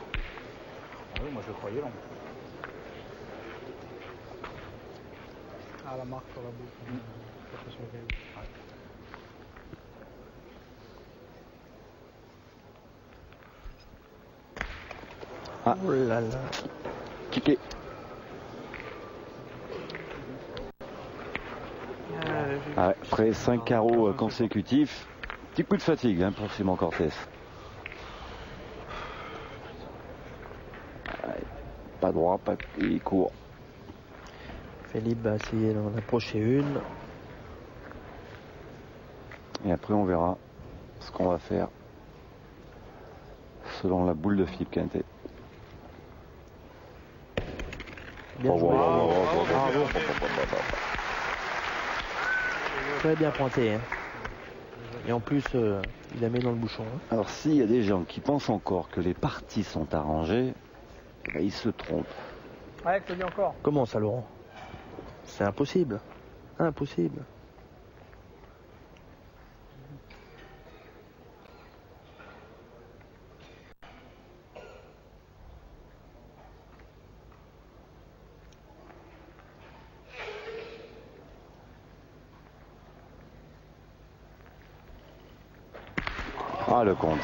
Ah oui, moi je croyais long. Ah, la marque sur la boucle. Ah. Oh là là. Kické. Après 5 carreaux consécutifs, petit coup de fatigue pour Simon Cortés. Pas droit, pas il court. Philippe va essayer d'en approcher une. Et après on verra ce qu'on va faire selon la boule de Philippe Quintet. Bien joué. Très bien pointé. Hein. Et en plus, il la met dans le bouchon. Hein. Alors s'il y a des gens qui pensent encore que les parties sont arrangées, ils se trompent. Ouais, je te dis encore. Comment ça, Laurent? C'est impossible. Impossible. Ah, le compte.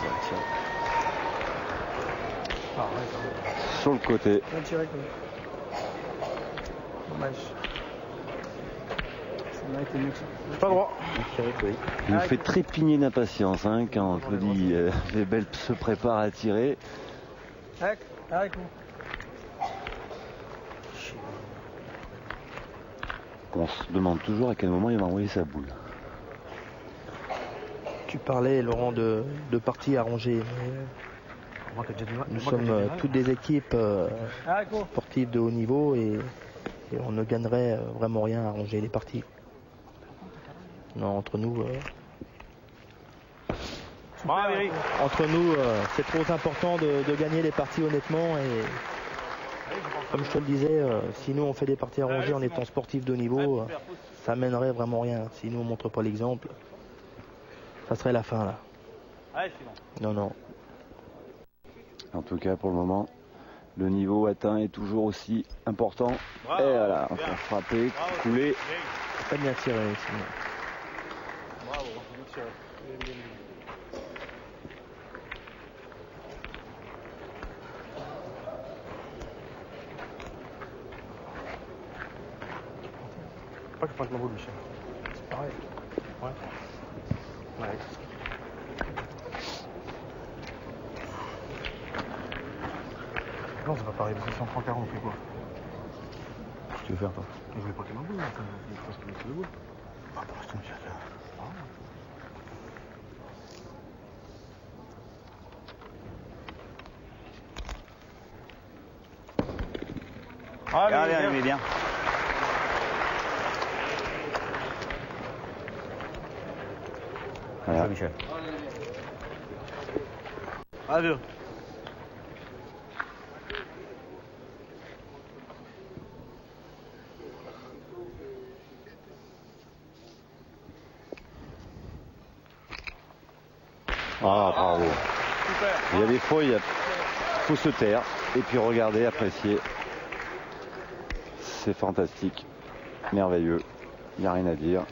Sur le côté. On tirait comme dommage. Ça a été mieux que ça. Pas droit. Il nous fait trépigner d'impatience quand Claudie Webel se prépare à tirer. Avec On se demande toujours à quel moment il va envoyer sa boule. Tu parlais, Laurent, de parties arrangées. Nous sommes toutes des équipes sportives de haut niveau et on ne gagnerait vraiment rien à arranger les parties. Non, entre nous, c'est trop important de gagner les parties honnêtement. Et comme je te le disais, si nous on fait des parties arrangées en étant sportifs de haut niveau, ça mènerait vraiment rien. Si nous on montre pas l'exemple, ça serait la fin là. Non. En tout cas, pour le moment, le niveau atteint est toujours aussi important. Et voilà, on va frapper, couler. Très bien tiré, Simon. Bravo, bien tiré. Pas que je pointe ma boule, Michel. C'est pareil. Ouais. Non, c'est pas pareil, parce que si on prend 40, on fait quoi? Qu'est-ce que tu veux faire, toi? Je voulais pas qu'il m'en boule, il faut se mettre sur le bout. Ah, bah, je tombe bien, là. Ah, bien, bien. Voilà. Michel. Adieu. Ah, bravo. Super. Il y a des fois, il faut se taire et puis regarder, apprécier. C'est fantastique, merveilleux, il n'y a rien à dire.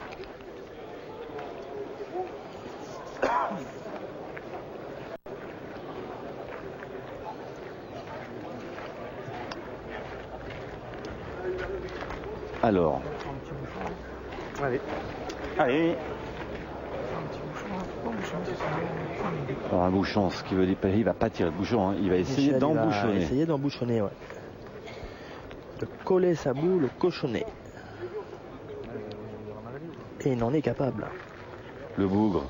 Alors, Allez. allez. Alors un bouchon, ce qui veut dire qu'il va pas tirer le bouchon, hein. Il va essayer Michel, il va d'embouchonner. essayer d'embouchonner, ouais. De coller sa boule au cochonnet. Et il en est capable. Le bougre.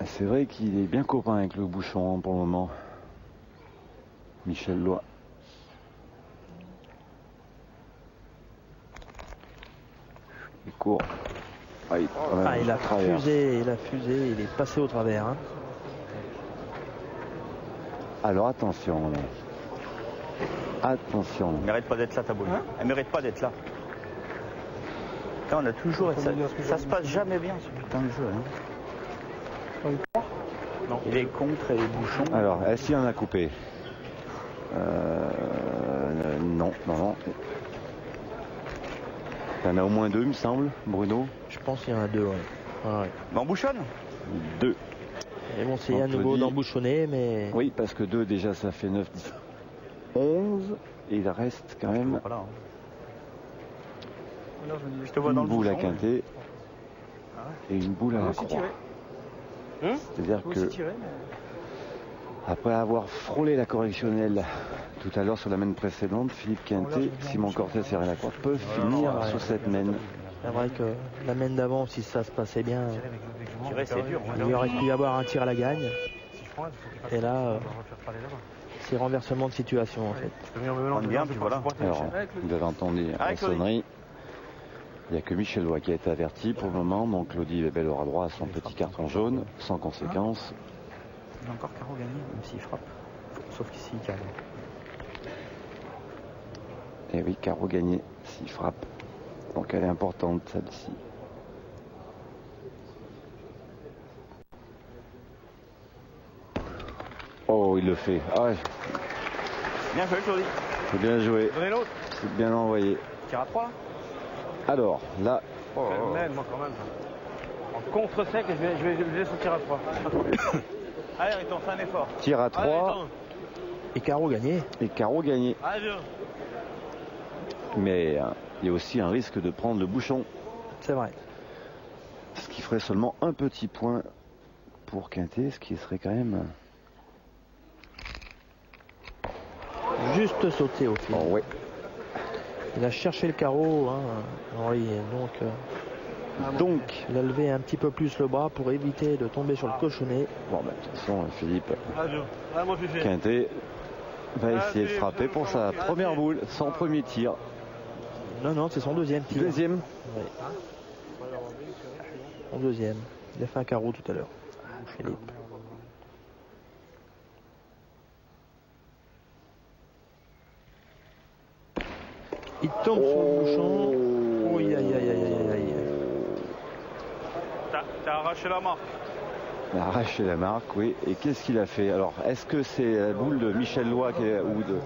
C'est vrai qu'il est bien copain avec le bouchon pour le moment. Michel Loy. Il court. Ah, il a fusé, il est passé au travers. Hein. Alors attention. Là. Attention. Elle mérite pas d'être là, ta boule. Elle mérite pas d'être là. Putain, on a toujours... Ça se passe jamais bien, ce putain de jeu. Hein. Non. Il est contre et les bouchons. Alors, est-ce qu'il en a coupé? Non. Il y en a au moins deux, il me semble, Bruno. Je pense qu'il y en a deux, ouais. Ouais. Mais on bouchonne? Deux. Et bon, c'est à nouveau d'embouchonner, mais... Oui, parce que deux, déjà, ça fait 9, 10, 11. Et il reste quand même une boule à quinter et une boule à la croix. C'est-à-dire que après avoir frôlé la correctionnelle tout à l'heure sur la main précédente, Philippe Quintet, Simon Cortès et René Lacroix peuvent finir sur cette main. C'est vrai que la main d'avant, si ça se passait bien, il aurait pu y avoir un tir à la gagne. Et là, c'est renversement de situation en fait. Alors, vous avez entendu la sonnerie. Il n'y a que Michel Loy qui a été averti pour le moment, donc Claudie Lebel aura droit à son petit carton jaune, sans conséquence. Il a encore carreau gagné, même s'il frappe. Sauf qu'ici, il gagne. Et oui, carreau gagné s'il frappe. Donc elle est importante celle-ci. Oh, il le fait. Ah ouais. Bien joué, Claudie. C'est bien joué. Donnez l'autre. C'est bien envoyé. Tire à 3. Alors, là. Moi, quand même. En contre-sec, je vais le laisser au tir à 3. Allez, Riton, fais un effort. Tir à 3. Et carreau gagné. Et carreau gagné. Allez, mais il y a aussi un risque de prendre le bouchon. C'est vrai. Ce qui ferait seulement un petit point pour Quintet, ce qui serait quand même... Juste sauté au fil. Oh, ouais. Il a cherché le carreau, hein, Henri, donc il a levé un petit peu plus le bras pour éviter de tomber sur le cochonnet. Bon, de toute façon, Philippe Quintet va essayer de frapper pour sa première boule, son premier tir. Non, c'est son deuxième tir. Deuxième. Oui. Son deuxième. Il a fait un carreau tout à l'heure. Philippe. Il tombe sur le bouchon. Oh, aïe. T'as arraché la marque. Il a arraché la marque, oui. Et qu'est-ce qu'il a fait? Alors, est-ce que c'est la boule de Michel Loy ou de...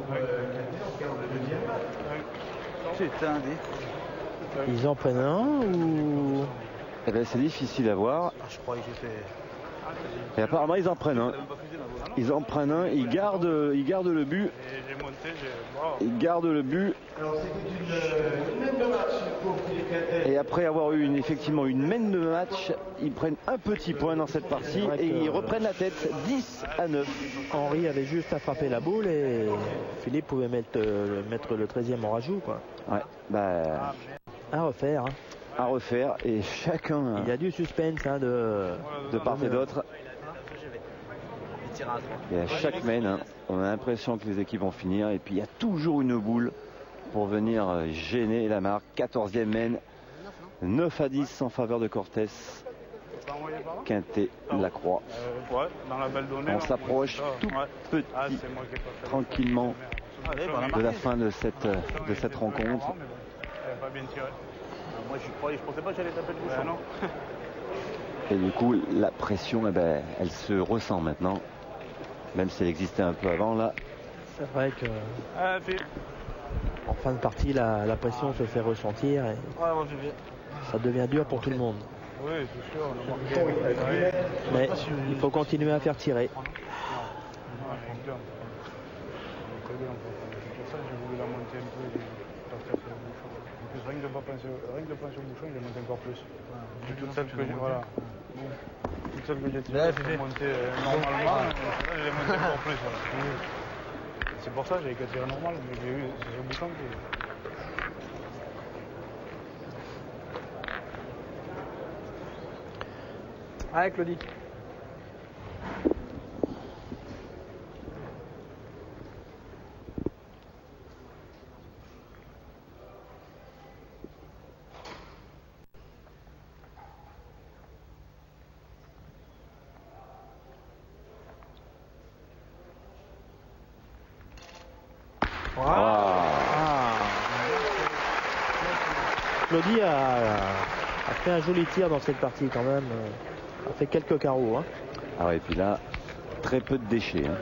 Ils en prennent un ou... Eh bien, c'est difficile à voir. Je croyais que j'ai fait... Et apparemment, ils en prennent un. Ils en prennent un. Ils gardent le but. Ils gardent le but. Et après avoir eu effectivement une main de match, ils prennent un petit point dans cette partie et ils reprennent la tête 10-9. Henri avait juste à frapper la boule et Philippe pouvait mettre le 13e en rajout, quoi. Ouais, bah, à refaire. Hein. À refaire et chacun. Il y a du suspense hein, de part et d'autre. Et à chaque mène, hein, on a l'impression que les équipes vont finir et puis il y a toujours une boule pour venir gêner la marque. 14e mène, 9-10 en faveur de Cortés. Quintet, Lacroix. Ouais, dans la belle donnée. On s'approche tout petit, tranquillement de la fin de cette rencontre. Pas bien tiré. Moi je pensais pas que j'allais taper le bouchon. Non. Et du coup la pression eh ben, elle se ressent maintenant. Même si elle existait un peu avant là. C'est vrai que en fin de partie la pression se fait ressentir et ça devient dur pour tout le monde. Oui c'est sûr. Mais il faut continuer à faire tirer. Rien que de penser au bouchon, il est monté encore plus. Toute celle que j'ai, voilà. Toute celle que j'ai tirée, c'est monté normalement. Là, j'ai monté encore plus. Voilà. C'est pour ça que j'avais qu'à tirer normal, mais j'ai eu ce bouchon qui. Allez, Claudie. Claudie a fait un joli tir dans cette partie quand même. A fait quelques carreaux. Hein. Ah ouais, et puis là, très peu de déchets. Hein.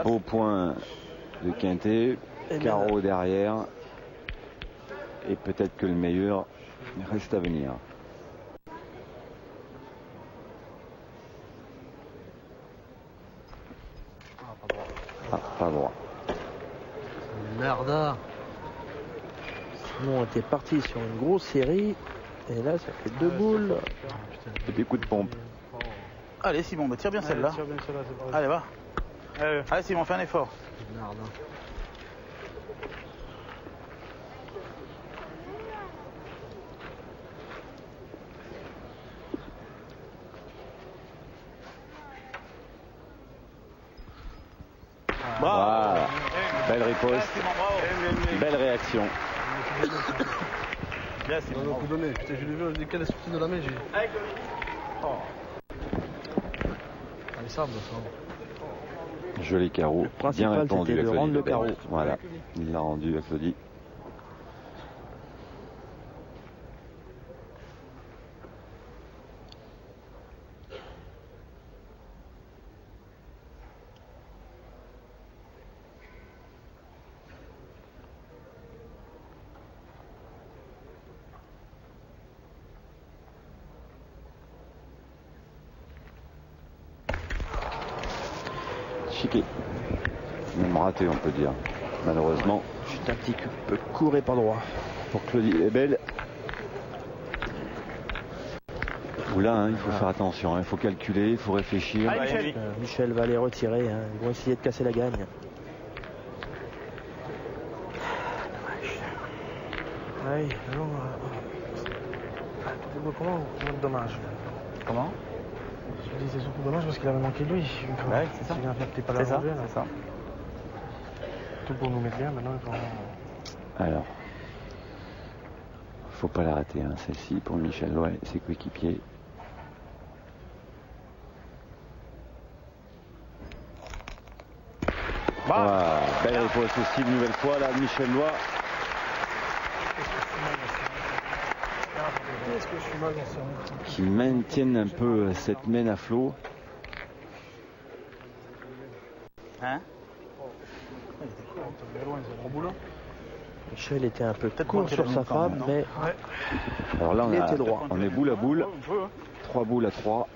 Beau point de Quintet, carreau derrière. Et peut-être que le meilleur reste à venir. Ah, pas droit. Merde. Sinon, on était parti sur une grosse série. Et là, ça fait deux boules. Petit coup de pompe. Allez Simon, tire bien celle-là. Allez, va. Allez Simon, fais un effort. Merde. Voilà. Belle riposte. Belle réaction. Bien, c'est bon. Coup donné. Putain, je l'ai vu, je dis qu'elle est sortie de la main, j'ai. Oh. Allez, ça, ça. Joli carreau. Bien répondu. C'était de rendre le carreau. Voilà. Il l'a rendu à Claudie. Chiqué. Même raté, on peut dire. Malheureusement. Juste un petit peu court et pas droit. Pour Claudie est belle. Oula, hein, il faut faire attention, hein, il faut calculer, il faut réfléchir. Michel va les retirer, hein. Ils vont essayer de casser la gagne. Oui, non. Comment dommage. Comment? Je dis c'est surtout dommage parce qu'il avait manqué lui. Ouais, c'est ça. Il vient faire peut-être pas la c'est rangée, ça. Tout pour nous mettre bien, maintenant il faut. Alors, faut pas la rater, hein, celle-ci pour Michel Loy et ses coéquipiers. Voilà, belle réponse aussi une nouvelle fois là, Michel Loy. Est-ce que je suis mal, j'en sais rien. Qui maintiennent un peu cette mène à flot. Hein? Michel était un peu court sur sa frappe, mais alors là, il était droit. On est boule à boule. 3 boules à 3.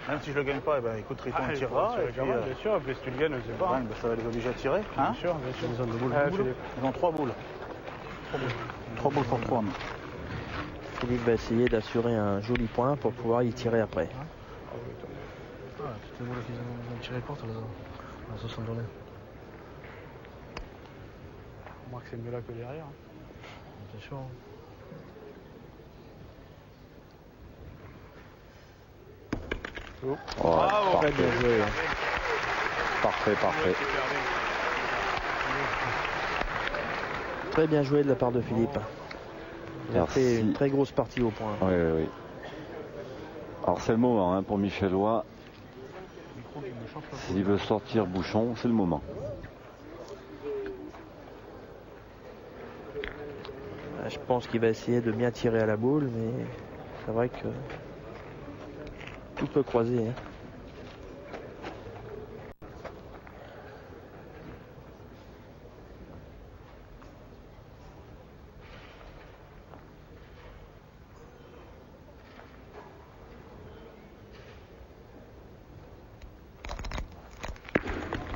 Même si je le gagne pas, eh ben, écoute, Riton tirera. Bien sûr, et puis si tu le gagnes, je sais pas. Hein. Ça va les obliger à tirer. Hein, bien sûr. Ils ont 3 boules. 3 boules pour 3. Philippe va essayer d'assurer un joli point pour pouvoir y tirer après. C'était vous là qui ont tiré courte là, à 60 donnés. Remarque, c'est mieux là que derrière. Bien sûr. Oh, Bravo, parfait. bien joué. Parfait, parfait. Très bien joué de la part de Philippe. Il a Merci. fait une très grosse partie au point. Oui, oui, oui. Alors c'est le moment hein, pour Michel Roy. S'il veut sortir bouchon, c'est le moment. Je pense qu'il va essayer de bien tirer à la boule, mais c'est vrai que tout peut croiser. Hein.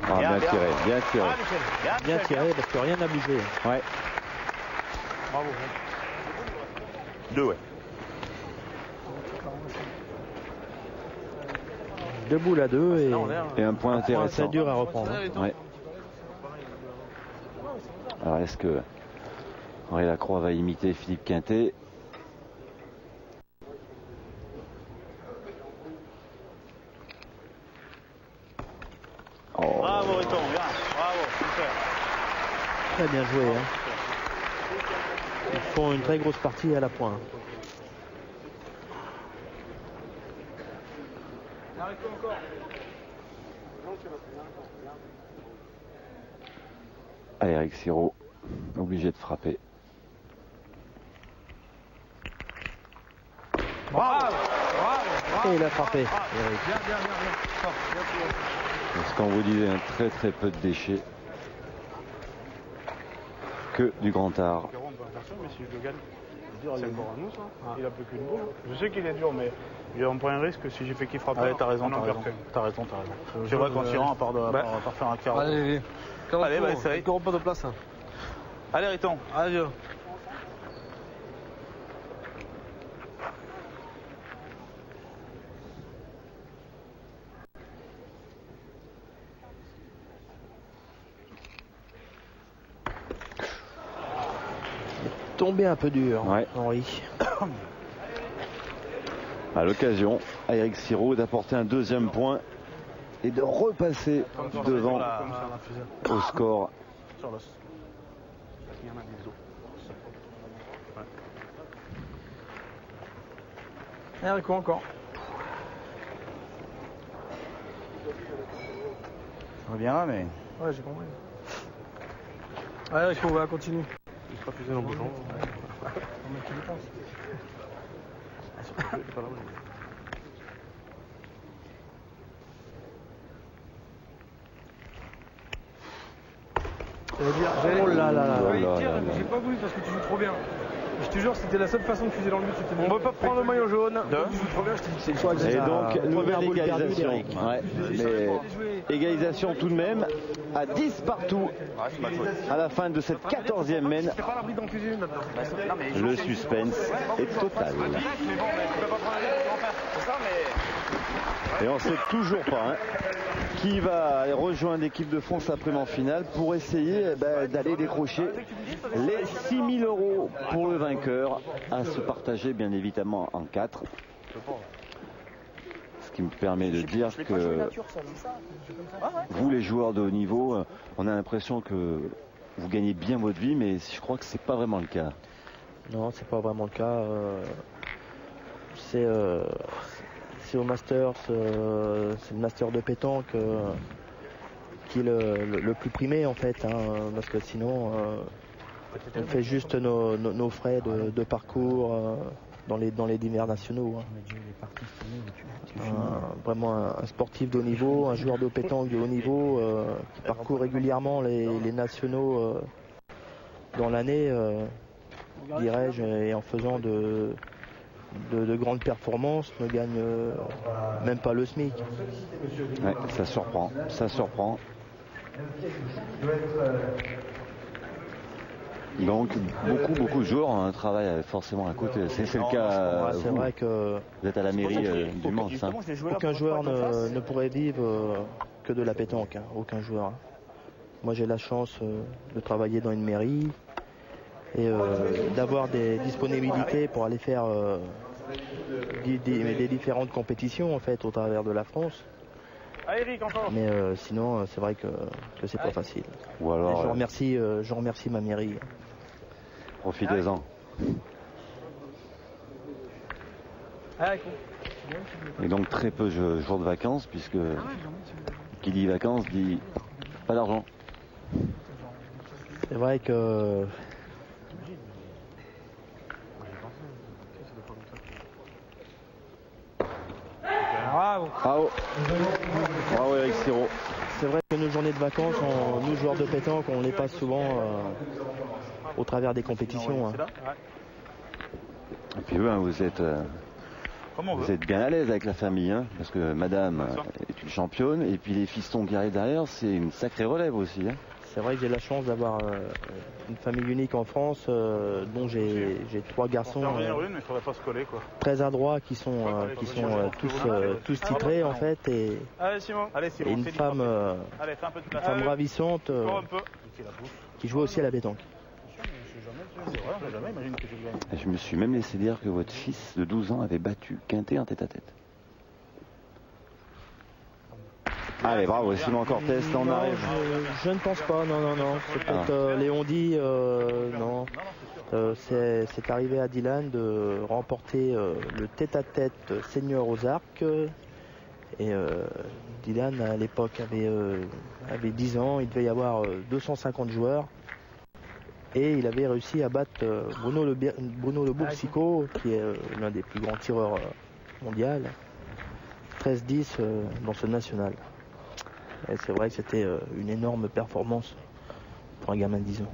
Ah, bien tiré, bien tiré. Bien tiré parce que rien n'a bougé. Ouais. Bravo. 2, ouais. Deux boules à deux Et un point intéressant. C'est dur à reprendre. Ouais. Alors est-ce que Henri Lacroix va imiter Philippe Quintet? Oh. Bravo Riton, bien. Bravo, super. Très bien joué. Hein. Ils font une très grosse partie à la pointe. Allez, Eric Siro, obligé de frapper. Bravo. Et il a frappé. Eric. Bien. Parce qu'on vous disait un très peu de déchets. Que du grand art. Mais si je le gagne, c'est encore à nous ça. Il a plus qu'une boule. Je sais qu'il est dur, mais on prend un risque si j'ai fait qu'il frappe. Allez, t'as raison. C'est vrai qu'en tirant, à part faire un carreau. Allez, bah, c'est encore pas de place. Hein. Allez, Riton. Adieu. Tombé un peu dur, Ouais. Henri. À l'occasion à Eric Siro d'apporter un deuxième point et de repasser devant au score. Sur l'os. Il y en a des os. Eric, encore. Je reviens, mais. Ouais, j'ai compris. Allez, Eric, on va continuer. Il sera fusé dans le bouchon. Oh là là là. J'ai pas voulu parce que tu joues trop bien. Je te jure, c'était la seule façon de fuser dans le but. On veut pas prendre le maillot jaune. Tu joues trop bien, je t'ai dit que c'est le choix. Et donc, nouvelle égalisation. Ouais. Mais égalisation tout de même à 10 partout à la fin de cette 14e mène. T'es pas à l'abri d'en fuser une maintenant. Le suspense est total. Et on ne sait toujours pas qui va rejoindre l'équipe de France après en finale pour essayer d'aller décrocher les 6 000 € pour le vainqueur, à se partager bien évidemment en 4. Ce qui me permet de dire que vous, les joueurs de haut niveau, on a l'impression que vous gagnez bien votre vie, mais je crois que c'est pas vraiment le cas. Non, c'est pas vraiment le cas. C'est au Masters, c'est le Master de pétanque qui est le plus primé en fait, parce que sinon on fait juste nos frais de parcours dans les divers nationaux. Vraiment un sportif de haut niveau, un joueur de pétanque de haut niveau qui parcourt régulièrement les nationaux dans l'année, dirais-je, et en faisant de grandes performances ne gagne même pas le SMIC. Ouais, ça surprend, ça surprend. Donc beaucoup de joueurs travaillent forcément à côté. C'est le cas. C'est vrai que vous êtes à la mairie du Mans. Aucun joueur ne pourrait vivre que de la pétanque. Aucun joueur. Moi j'ai la chance de travailler dans une mairie et d'avoir des disponibilités pour aller faire des différentes compétitions en fait au travers de la France. Mais sinon c'est vrai que c'est pas facile. Ou alors, je remercie ma mairie. Profitez-en. Et donc très peu de jours de vacances puisque qui dit vacances dit pas d'argent. C'est vrai que Bravo Eric Siro. C'est vrai que nos journées de vacances, nous joueurs de pétanque, on les passe souvent au travers des compétitions. Et puis vous êtes bien à l'aise avec la famille, parce que madame est une championne, et puis les fistons qui arrivent derrière, c'est une sacrée relève aussi. C'est vrai que j'ai la chance d'avoir une famille unique en France, dont j'ai 3 garçons très adroits qui sont tous titrés en fait, et une femme ravissante qui joue aussi à la pétanque. Je me suis même laissé dire que votre fils de 12 ans avait battu Quintet en tête-à-tête. Allez, bravo, Simon Cortès, là on arrive. Je ne pense pas, non. C'est peut-être Léon dit, non. C'est arrivé à Dylan de remporter le tête-à-tête senior aux arcs. Et Dylan, à l'époque, avait 10 ans, il devait y avoir 250 joueurs. Et il avait réussi à battre Bruno Le Bouxico, qui est l'un des plus grands tireurs mondiaux. 13-10 dans ce national. Et c'est vrai que c'était une énorme performance pour un gamin de 10 ans.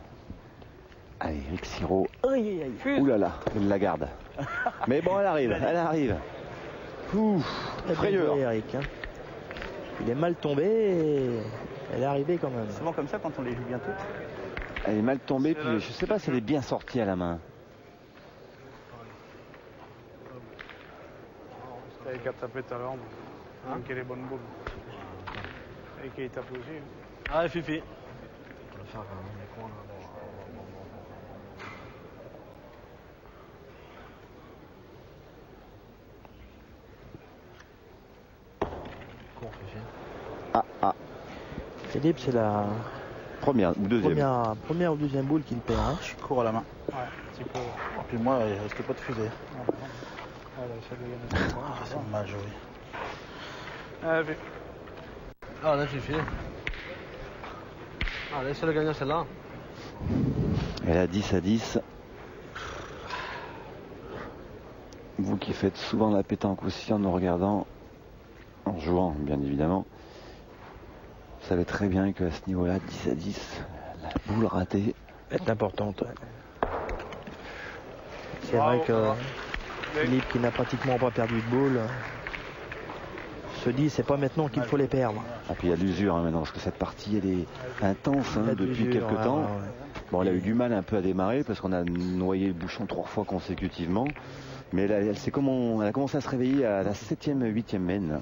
Allez, Eric Siro. Ouh là là, il la garde. Mais bon, elle arrive. Frayeur. Eric, il est mal tombé et elle est arrivée quand même. C'est souvent comme ça quand on les joue bien toutes. Elle est mal tombée, puis je sais pas si elle est bien sortie à la main. C'était qu'à taper tout à l'heure, donc elle est bonne boule. Et qui tape aussi. Ah, Fifi. On va faire les coins là. Cours, Fifi. Philippe, c'est la première ou deuxième. Première ou deuxième boule qu'il perd. Je cours à la main. Ouais, petit peu. Et puis moi, il risque pas de fuser. C'est mal joué. Ah, là, Fifi. Ah, laisse le gagnant celle-là. Elle a 10-10. Vous qui faites souvent la pétanque aussi en nous regardant, en jouant bien évidemment, vous savez très bien qu'à ce niveau-là, 10-10, la boule ratée est importante. C'est vrai que Philippe, qui n'a pratiquement pas perdu de boule, se dit c'est pas maintenant qu'il faut les perdre. Et puis il y a l'usure maintenant, parce que cette partie elle est intense depuis quelques temps. Bon, elle a eu du mal un peu à démarrer parce qu'on a noyé le bouchon 3 fois consécutivement. Mais elle a commencé à se réveiller à la 7e, 8e mène.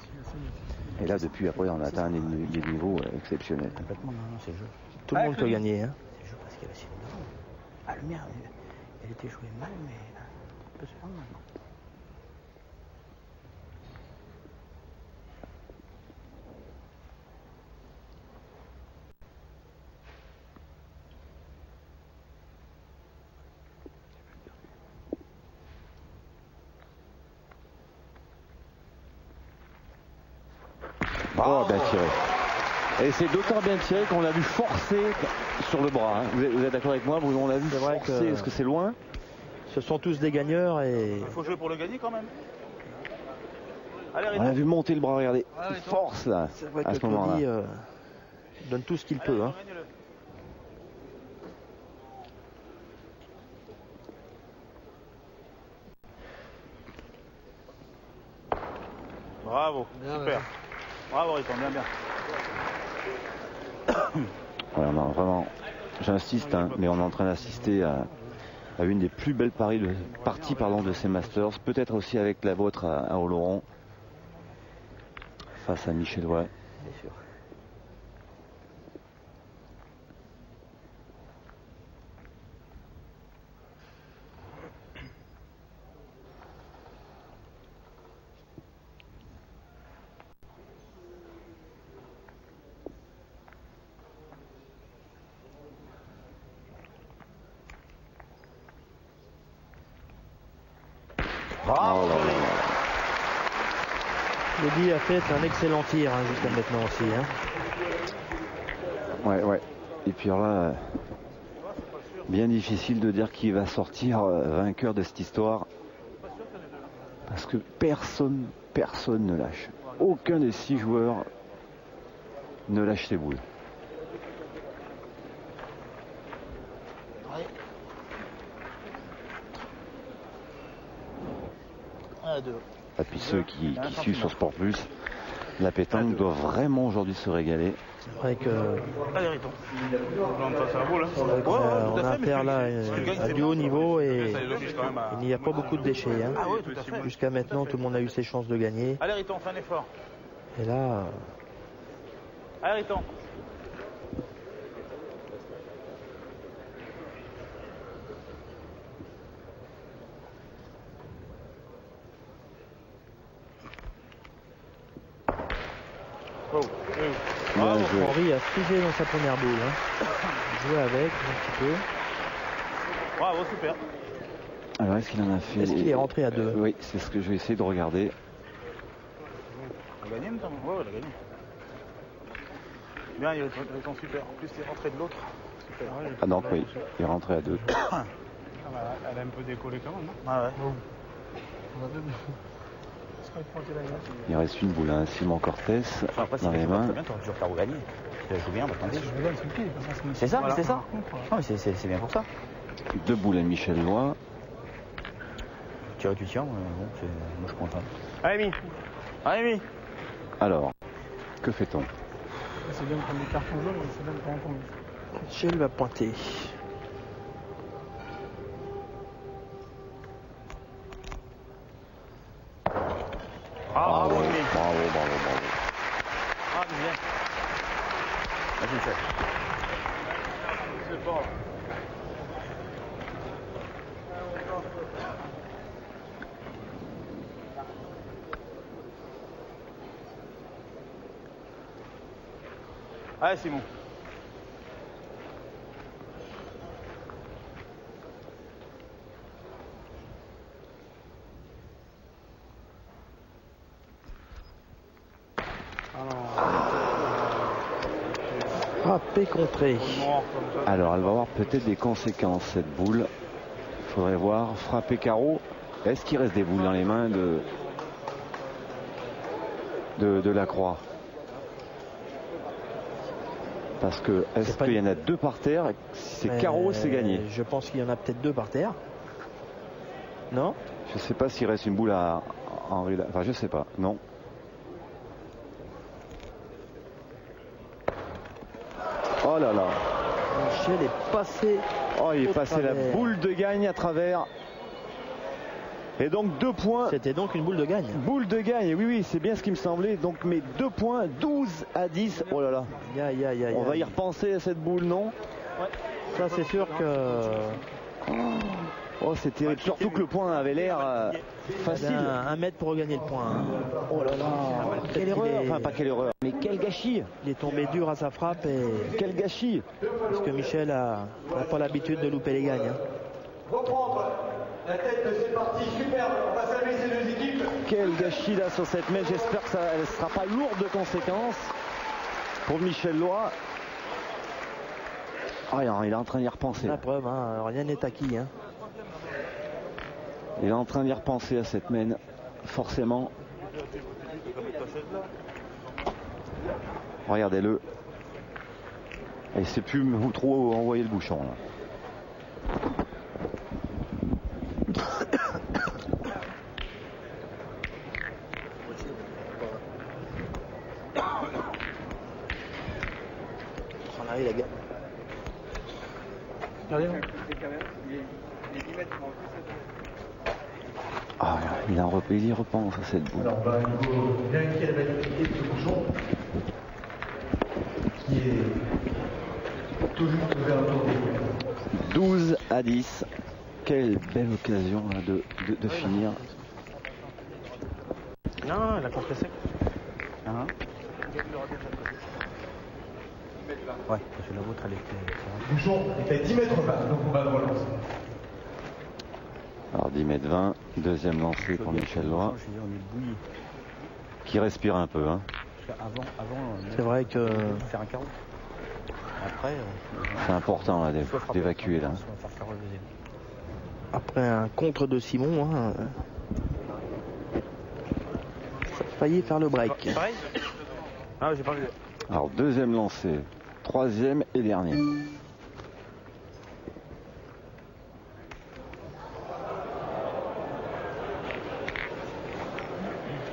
Et là, depuis, après, on a atteint des niveaux exceptionnels. Tout le monde peut gagner. C'est juste parce qu'elle a signé. Ah, le mien, elle était jouée mal, mais on peut se prendre maintenant. Oh, bien tiré. Et c'est d'autant bien tiré qu'on l'a vu forcer sur le bras. Vous êtes d'accord avec moi, Bruno? On l'a vu forcer. Est-ce que c'est loin? Ce sont tous des gagneurs et... Il faut jouer pour le gagner quand même. Allez, on a vu monter le bras, regardez. Il force là, à ce moment-là. Donne tout ce qu'il peut. Bravo, bien, super. Ouais. Bravo, Riton, bien. Ouais, non, vraiment j'insiste, hein, mais on est en train d'assister à une des plus belles parties de ces Masters, peut-être aussi avec la vôtre à Oloron, face à Michel Lois. Bien sûr. Lady a fait un excellent tir jusqu'à maintenant aussi. Ouais. Et puis alors là, bien difficile de dire qui va sortir vainqueur de cette histoire. Parce que personne ne lâche. Aucun des 6 joueurs ne lâche ses boules. Et puis ceux qui suivent sur Sport Plus, la pétanque doit vraiment aujourd'hui se régaler. C'est vrai que on a affaire là à du haut niveau et il n'y a pas beaucoup de déchets. Jusqu'à maintenant, tout le monde a eu ses chances de gagner. Allez Riton, fais un effort. Et là... Allez Riton. Henri a frisé dans sa première boule. Jouer avec un petit peu. Bravo, super. Alors est-ce qu'il en a fait? Est-ce qu'il est rentré à 2? Oui, c'est ce que je vais essayer de regarder. Il a gagné notamment. Ouais, il a gagné. Bien, il est en super. En plus, il est rentré de l'autre. Ah donc oui, il est rentré à 2. Elle a un peu décollé quand même, non? Ah ouais. Il reste une boule, hein. Simon Cortés dans les mains. Tu aurais toujours faire gagner. Tu joues bien, c'est ça, c'est ça. C'est bien pour ça. 2 boules à Michel Lois. Tu tiens, moi je suis content. Allez, Mi. Alors, que fait-on? C'est bien de prendre des cartons jaunes, c'est bien de prendre un temps. Michel va pointer. Bravo. Ah, bien. Vas-y, Michel. C'est fort. Allez, Simon. Frappé contré. Alors elle va avoir peut-être des conséquences cette boule. Il faudrait voir. Frapper carreau. Est-ce qu'il reste des boules dans les mains de la Croix? Parce que est-ce qu'il y en a 2 par terre? Si c'est carreau, c'est gagné. Je pense qu'il y en a peut-être 2 par terre. Non? Je sais pas s'il reste une boule à Henri. Enfin, je sais pas. Non. Oh là là. Michel est passé. Oh, il est passé la boule de gagne à travers. Et donc 2 points. C'était donc une boule de gagne. Boule de gagne, oui, c'est bien ce qui me semblait. Donc mes 2 points, 12-10. Oh là là. On va y repenser à cette boule, non? Ouais. Ça, c'est sûr que. Oh, c'est terrible. Surtout que le point avait l'air facile. 1 mètre pour regagner le point. Oh là là. Quelle erreur. Enfin, pas quelle erreur, mais quel gâchis. Il est tombé dur à sa frappe. Et... Quel gâchis. Parce que Michel n'a pas l'habitude de louper les gagnes. Reprendre la tête de cette partie, superbe. On va saluer ces 2 équipes. Quel gâchis là sur cette mèche. J'espère que ça ne sera pas lourde de conséquences pour Michel Lois. Ah, il est en train d'y repenser. La preuve, rien n'est acquis. Il est en train d'y repenser à cette mène, forcément. Regardez-le. Et il ne sait plus où trop envoyer le bouchon. Là. Ah, il y repense à cette boule. Alors, on va vérifier la validité de ce bouchon qui est tout juste aux alentours des 12 à 10. Quelle belle occasion là, de finir. Non, il a compressé. Hein? Ouais, parce que la vôtre, elle était... Le bouchon est à 10 mètres 20, donc on va le relancer. Alors 10 mètres 20, deuxième lancé pour Michel Loy. Qui respire un peu. Hein. C'est vrai que... Faire un carreau. Après... C'est important là, d'évacuer là. Après un contre de Simon, hein, ça a failli faire le break. Ah, j'ai pas vu. Alors deuxième lancé, troisième et dernier.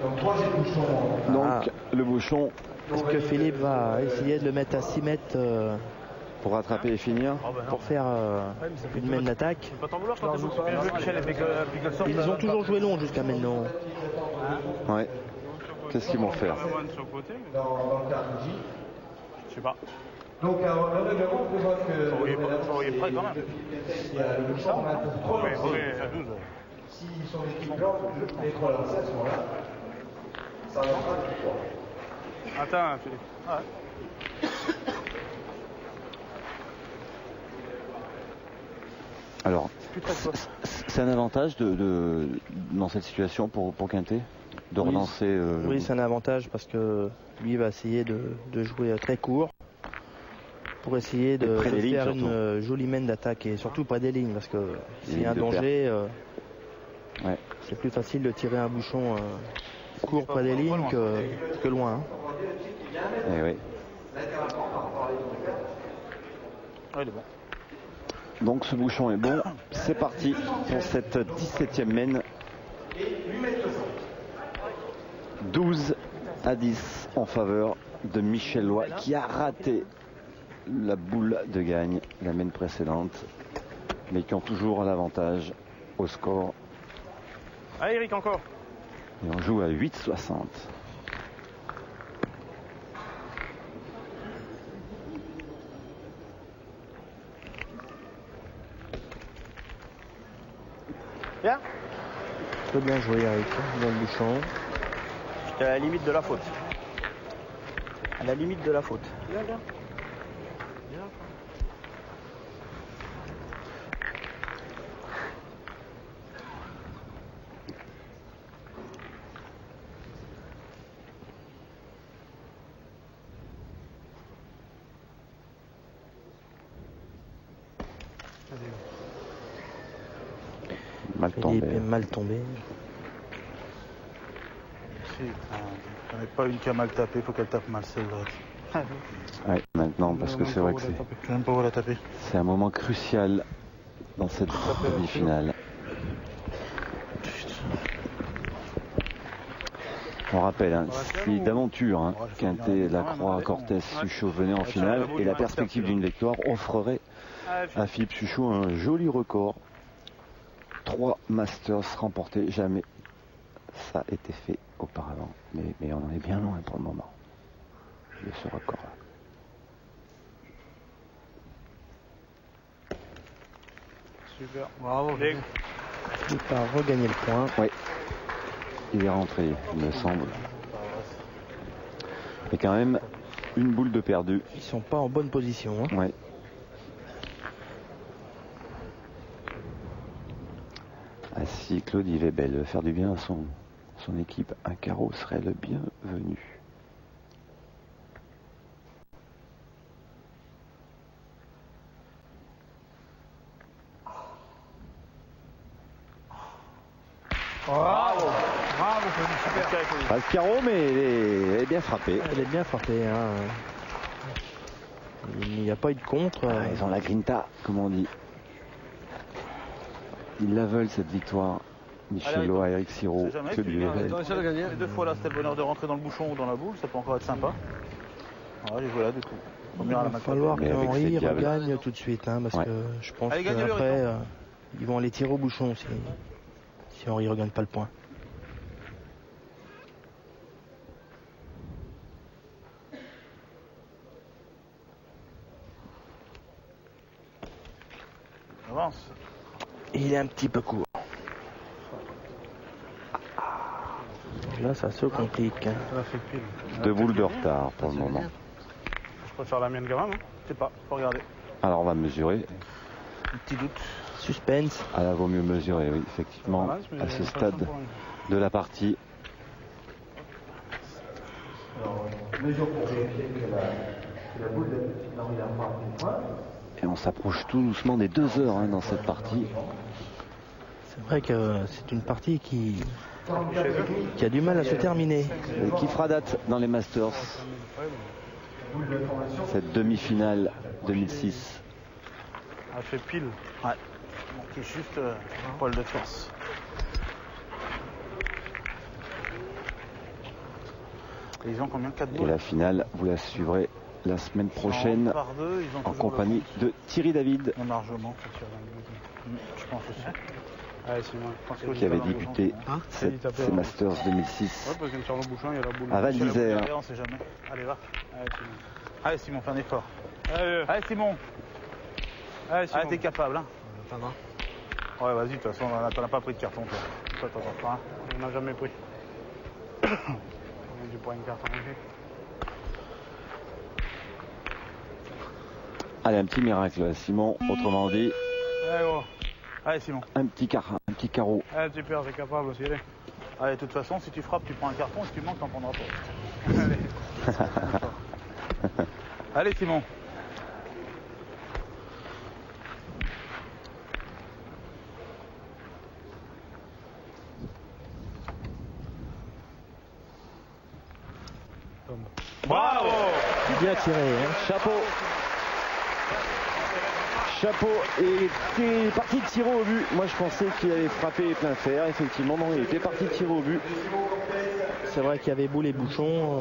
Donc troisième bouchon. Donc le bouchon. Est-ce que Philippe va essayer de le mettre à 6 mètres pour rattraper et finir, pour faire une main d'attaque? Pas t'en vouloir quand tu joues pas. Ils ont toujours joué long jusqu'à maintenant. Ouais. Qu'est-ce qu'ils vont faire? Dans le quart J. Je sais pas. Donc le règlement prévoit que Soyez prêts quand même. il y a le bouchon pour 3 lancers. Oui, Si son équipe blanche, les 3 lancers sont là. Ça va pas du 3. Attends, Philippe. Ouais. Alors, c'est un avantage dans cette situation pour Quintet de relancer. Oui, c'est un avantage parce que lui va essayer de jouer très court pour essayer de faire une jolie main d'attaque et surtout près des lignes parce que s'il y a un danger, c'est plus facile de tirer un bouchon court près des lignes que loin. Hein. Eh oui. Ouais, il est bon. Donc ce bouchon est bon. C'est parti pour cette 17e main. 12 à 10 en faveur de Michel Loy qui a raté la boule de gagne la main précédente, mais qui ont toujours l'avantage au score. Allez Eric, encore. Et on joue à 8,60. Bien. Tu peux bien jouer Eric, dans le bouchon. J'étais à la limite de la faute. À la limite de la faute. Bien, bien. Mal tombé. Philippe est mal tombé. J'en ai pas une qui a mal tapé, il faut qu'elle tape mal celle-là. Ouais, maintenant, parce que c'est vrai que c'est un moment crucial dans cette demi-finale. On rappelle, hein, si d'aventure, hein, Quintet, Lacroix, Cortès, Suchot venaient en finale et la perspective d'une victoire offrerait à Philippe Suchot un joli record. 3 Masters remportés, jamais ça a été fait auparavant. Mais on en est bien loin pour le moment de ce record-là. Super, bravo. Il va regagner le point. Oui, il est rentré, il me semble. Et quand même, une boule de perdu. Ils sont pas en bonne position. Hein. Ouais. Ah, si Claude Yvebel veut faire du bien à son équipe, un carreau serait le bienvenu. Bravo, bravo, super. Pas le carreau, mais elle est bien frappée. Elle est bien frappée. Hein. Il n'y a pas eu de contre. Ah, ils ont la grinta, comme on dit. Ils la veulent cette victoire. Michel Loy, Eric Sirot, que du level. Les 2 fois là, c'était le bonheur de rentrer dans le bouchon ou dans la boule, ça peut encore être sympa. Voilà, j'ai joué là du coup. Il va falloir qu'Henri regagne tout de suite, hein, parce que je pense qu'après, ils vont aller tirer au bouchon si Henri ne regagne pas le point. Avance. Il est un petit peu court. Là, ça se complique. Ça fait pile. 2 boules de retard pour le moment. Je préfère la mienne quand même, hein. Je sais pas, faut regarder. Alors on va mesurer. Un petit doute. Suspense. Ah là, vaut mieux mesurer, oui, effectivement, à ce stade de la partie. Mesure pour vérifier que la boule n'a pas un point. Et on s'approche tout doucement des 2 heures dans cette partie. C'est vrai que c'est une partie qui a du mal à se terminer. Et qui fera date dans les Masters. Cette demi-finale 2006. Elle fait pile. Ouais. Il manquait juste un poil de force. Et ils ont combien? 4 boules? Et la finale, vous la suivrez la semaine prochaine en compagnie de Thierry David, largement, je pense aussi. Qui avait débuté ces Masters 2006 à Val d'Isère. On sait jamais. Allez, va. Allez, Simon, fais un effort. Allez, Simon. Allez, t'es capable. Hein. Ouais, vas-y, de toute façon, t'en as pas pris de carton, toi. Toi, t'en as pas. Hein. On n'a jamais pris. On a dû prendre une carte en effet. Allez, un petit miracle, Simon, autrement dit. Allez, oh. Allez, Simon. Un petit carreau. Allez, super, t'es capable aussi, allez. Allez, de toute façon, si tu frappes, tu prends un carton, si tu manques, t'en prendras pas. Allez. Allez, Simon. Bravo! Bien tiré, hein. Chapeau. Chapeau, et c'est parti de tirer au but. Moi je pensais qu'il allait frapper plein fer, effectivement, non, il était parti de tirer au but. C'est vrai qu'il y avait boule et bouchon.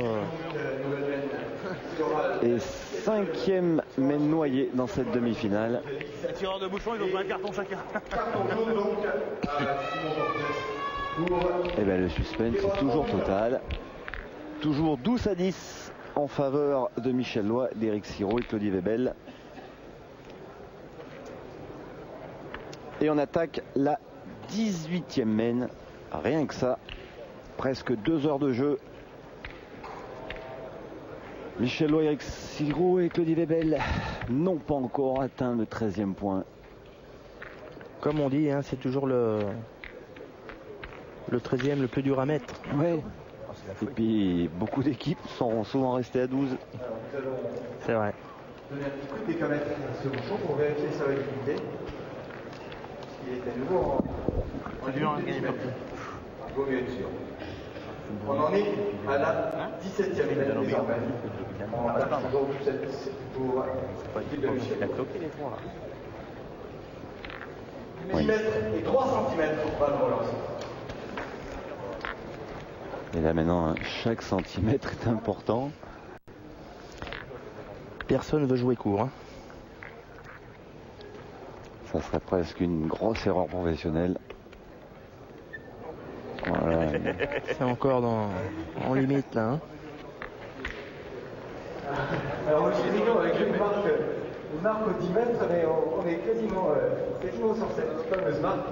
Et 5e mène noyé dans cette demi-finale. Les tireurs de bouchon, ils ont pris un carton chacun. Et bien le suspense est toujours total. Toujours 12-10 en faveur de Michel Loy, d'Éric Sirot et Claudie Webel. Et on attaque la 18e mène. Rien que ça. Presque 2 heures de jeu. Michel Loy, Éric Sirot et Claudie Webel n'ont pas encore atteint le 13e point. Comme on dit, hein, c'est toujours le 13e le plus dur à mettre. Ouais. Et puis beaucoup d'équipes sont souvent restées à 12. C'est vrai. Donner un petit coup de décamètre à ce bouchon pour vérifier sa validité. Il était nouveau en. C'est dur à gagner partout. Il vaut mieux être sûr. On en est à la 17e mène désormais. On va attendre pour l'équipe de Michel. Il a bloqué les trois là. Millimètre et 3 cm pour pas le relancer. Et là maintenant, chaque centimètre est important. Personne ne veut jouer court. Hein. Ça serait presque une grosse erreur professionnelle. Voilà. C'est encore en limite là. Hein. Alors moi je suis rigolo avec une marque au 10 mètres, mais on est quasiment sur cette fameuse marque.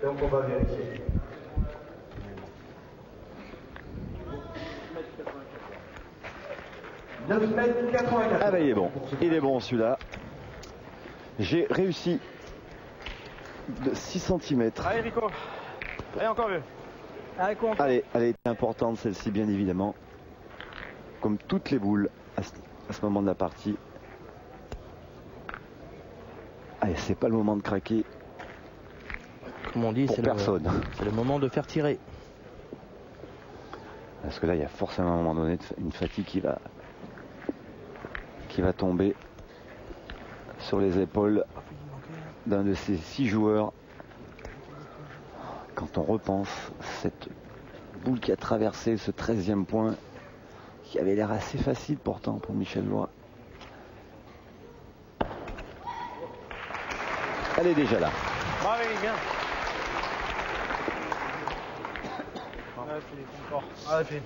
Donc on va vérifier. Ah bah il est bon celui-là. J'ai réussi de 6 cm. Allez Rico, allez encore mieux. Allez, elle est importante celle-ci bien évidemment. Comme toutes les boules à ce moment de la partie. Allez, c'est pas le moment de craquer. Comme on dit, c'est le moment de faire tirer. Parce que là, il y a forcément à un moment donné une fatigue qui va tomber sur les épaules d'un de ces 6 joueurs. Quand on repense cette boule qui a traversé ce 13e point, qui avait l'air assez facile pourtant pour Michel Loy. elle est déjà là. Allez, viens. Allez, Philippe, encore. Allez, Philippe.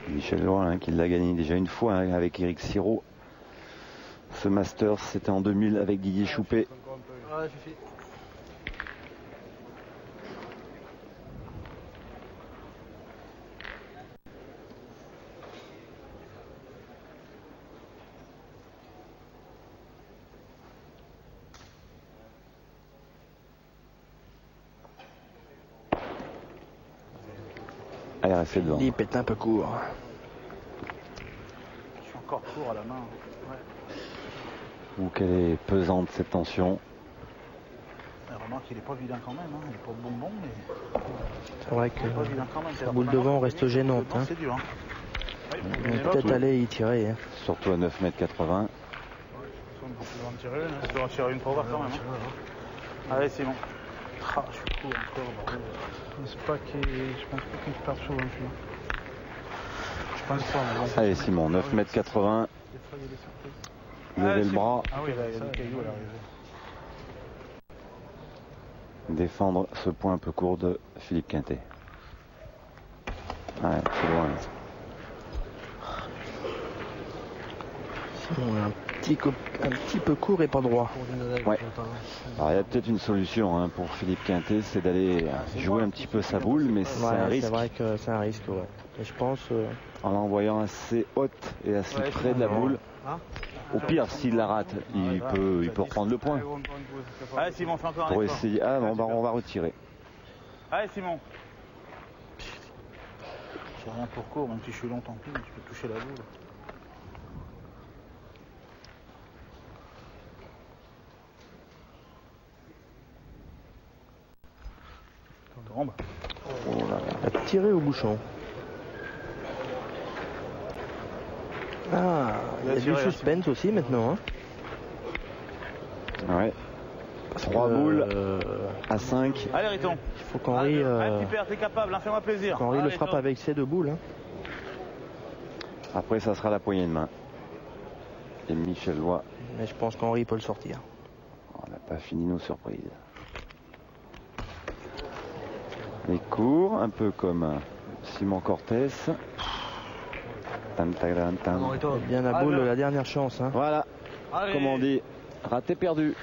Michel Loin hein, qui l'a gagné déjà une fois hein, avec Eric Siro. Ce Masters, c'était en 2000 avec Didier Choupet. Allez, Fifi. Allez, restez devant. Philippe est un peu court. Je suis encore court à la main. Ouais. Ou qu'elle est pesante cette tension. Remarque qu'il n'est pas vilain quand même, hein. Il n'est pas bonbon, mais. C'est vrai que la boule devant reste gênante. Hein. C'est dur. Hein. On va peut-être aller y tirer. Hein. Surtout à 9,80 m. Tu dois en tirer une pour voir quand même. Hein. Allez, Simon. Ah, je suis court encore. Je pense pas qu'il parte souvent. Je pense pas. Mais bon. Allez, Simon, 9,80 m. Levez le bras. Ah oui, il y a des cailloux à l'arrivée. Défendre ce point un peu court de Philippe Quintet. Ouais, c'est loin. Simon un petit peu court et pas droit. Ouais. Alors il y a peut-être une solution hein, pour Philippe Quintet, c'est d'aller jouer un petit peu sa boule, mais c'est un risque. C'est vrai que c'est un risque, ouais. Et je pense. En l'envoyant assez haute et assez près de la boule. Au pire, s'il la rate, il peut reprendre le point. Allez, Simon, fais encore un pour effort. essayer. Ah, on va retirer. Allez, Simon. J'ai rien pour court, même si je suis long, tant pis, mais tu peux toucher la boule. Oh à tirer au bouchon. Ah, il y a du suspense aussi maintenant. Hein. Ouais. 3 boules à 5. Allez, Riton. Il faut qu'Henri. Allez, petit père, t'es capable, hein, fais-moi plaisir. Qu'Henri le frappe avec ses 2 boules. Hein. Après, ça sera la poignée de main. Et Michel Lois. Mais je pense qu'Henri peut le sortir. On n'a pas fini nos surprises. Les cours, un peu comme Simon Cortés. Bien la boule, la dernière chance. Hein. Voilà. Allez. Comme on dit, raté perdu.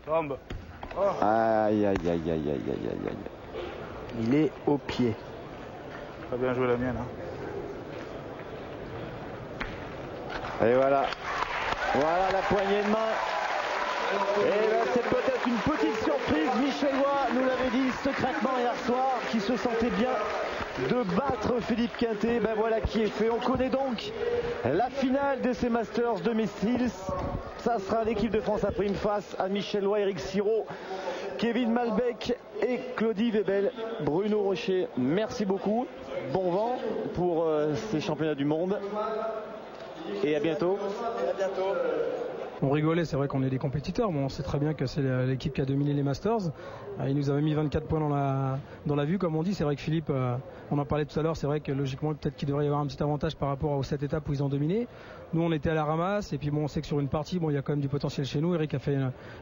Tombe. Oh. Aïe, aïe, aïe, aïe, aïe, aïe, aïe, aïe. Il est au pied. Pas bien joué la mienne. Hein. Et voilà. Voilà la poignée de main. Et ben, c'est peut-être une petite surprise. Michel Lois nous l'avait dit secrètement hier soir, qui se sentait bien de battre Philippe Quintet. Ben voilà qui est fait. On connaît donc la finale de ces Masters 2006. Ça sera l'équipe de France à prime face à Michel Lois, Eric Siro, Kevin Malbec et Claudie Webel. Bruno Rocher, merci beaucoup. Bon vent pour ces championnats du monde. Et à bientôt. À bientôt. On rigolait, c'est vrai qu'on est des compétiteurs, mais on sait très bien que c'est l'équipe qui a dominé les Masters. Il nous avait mis 24 points dans la vue, comme on dit. C'est vrai que Philippe, on en parlait tout à l'heure, c'est vrai que logiquement peut-être qu'il devrait y avoir un petit avantage par rapport aux 7 étapes où ils ont dominé. Nous on était à la ramasse, et puis bon, on sait que sur une partie, bon, il y a quand même du potentiel chez nous. Eric a fait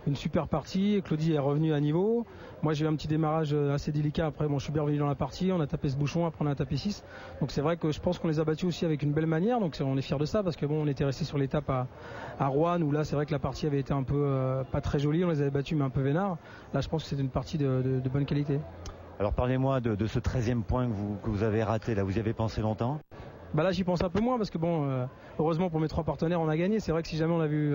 une super partie, Claudie est revenu à niveau. Moi j'ai eu un petit démarrage assez délicat, après bon, je suis bien revenu dans la partie, on a tapé ce bouchon, après on a tapé 6. Donc c'est vrai que je pense qu'on les a battus aussi avec une belle manière, donc on est fiers de ça, parce que bon, on était resté sur l'étape à Rouen, où là c'est vrai que la partie avait été un peu pas très jolie, on les avait battus mais un peu vénard. Là je pense que c'était une partie de bonne qualité. Alors parlez-moi de ce 13e point que vous avez raté, là vous y avez pensé longtemps? Bah là j'y pense un peu moins, parce que bon, heureusement pour mes 3 partenaires on a gagné. C'est vrai que si jamais on avait eu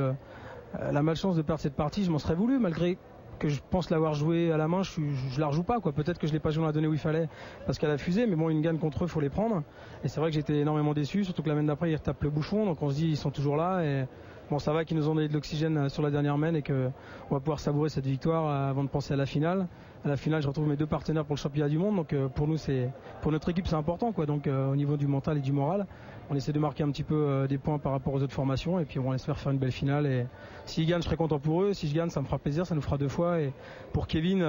la malchance de perdre cette partie, je m'en serais voulu, malgré que je pense l'avoir joué à la main, je la rejoue pas, quoi. Peut-être que je l'ai pas joué dans la donnée où il fallait parce qu'elle a fusé, mais bon, une gagne contre eux, faut les prendre. Et c'est vrai que j'étais énormément déçu, surtout que la semaine d'après ils retapent le bouchon, donc on se dit ils sont toujours là, et bon, ça va qu'ils nous ont donné de l'oxygène sur la dernière main et qu'on va pouvoir savourer cette victoire avant de penser à la finale. À la finale, je retrouve mes deux partenaires pour le championnat du monde. Donc pour nous, pour notre équipe, c'est important, quoi. Donc au niveau du mental et du moral, on essaie de marquer un petit peu des points par rapport aux autres formations et puis on espère faire une belle finale. Et s'ils gagnent, je serai content pour eux. Si je gagne, ça me fera plaisir, ça nous fera 2 fois. Et pour Kevin,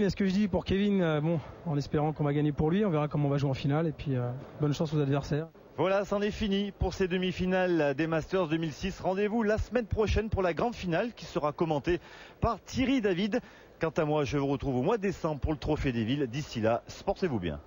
est-ce que je dis pour Kevin, bon, en espérant qu'on va gagner pour lui, on verra comment on va jouer en finale. Et puis bonne chance aux adversaires. Voilà, c'en est fini pour ces demi-finales des Masters 2006. Rendez-vous la semaine prochaine pour la grande finale qui sera commentée par Thierry David. Quant à moi, je vous retrouve au mois de décembre pour le Trophée des Villes. D'ici là, sportez-vous bien.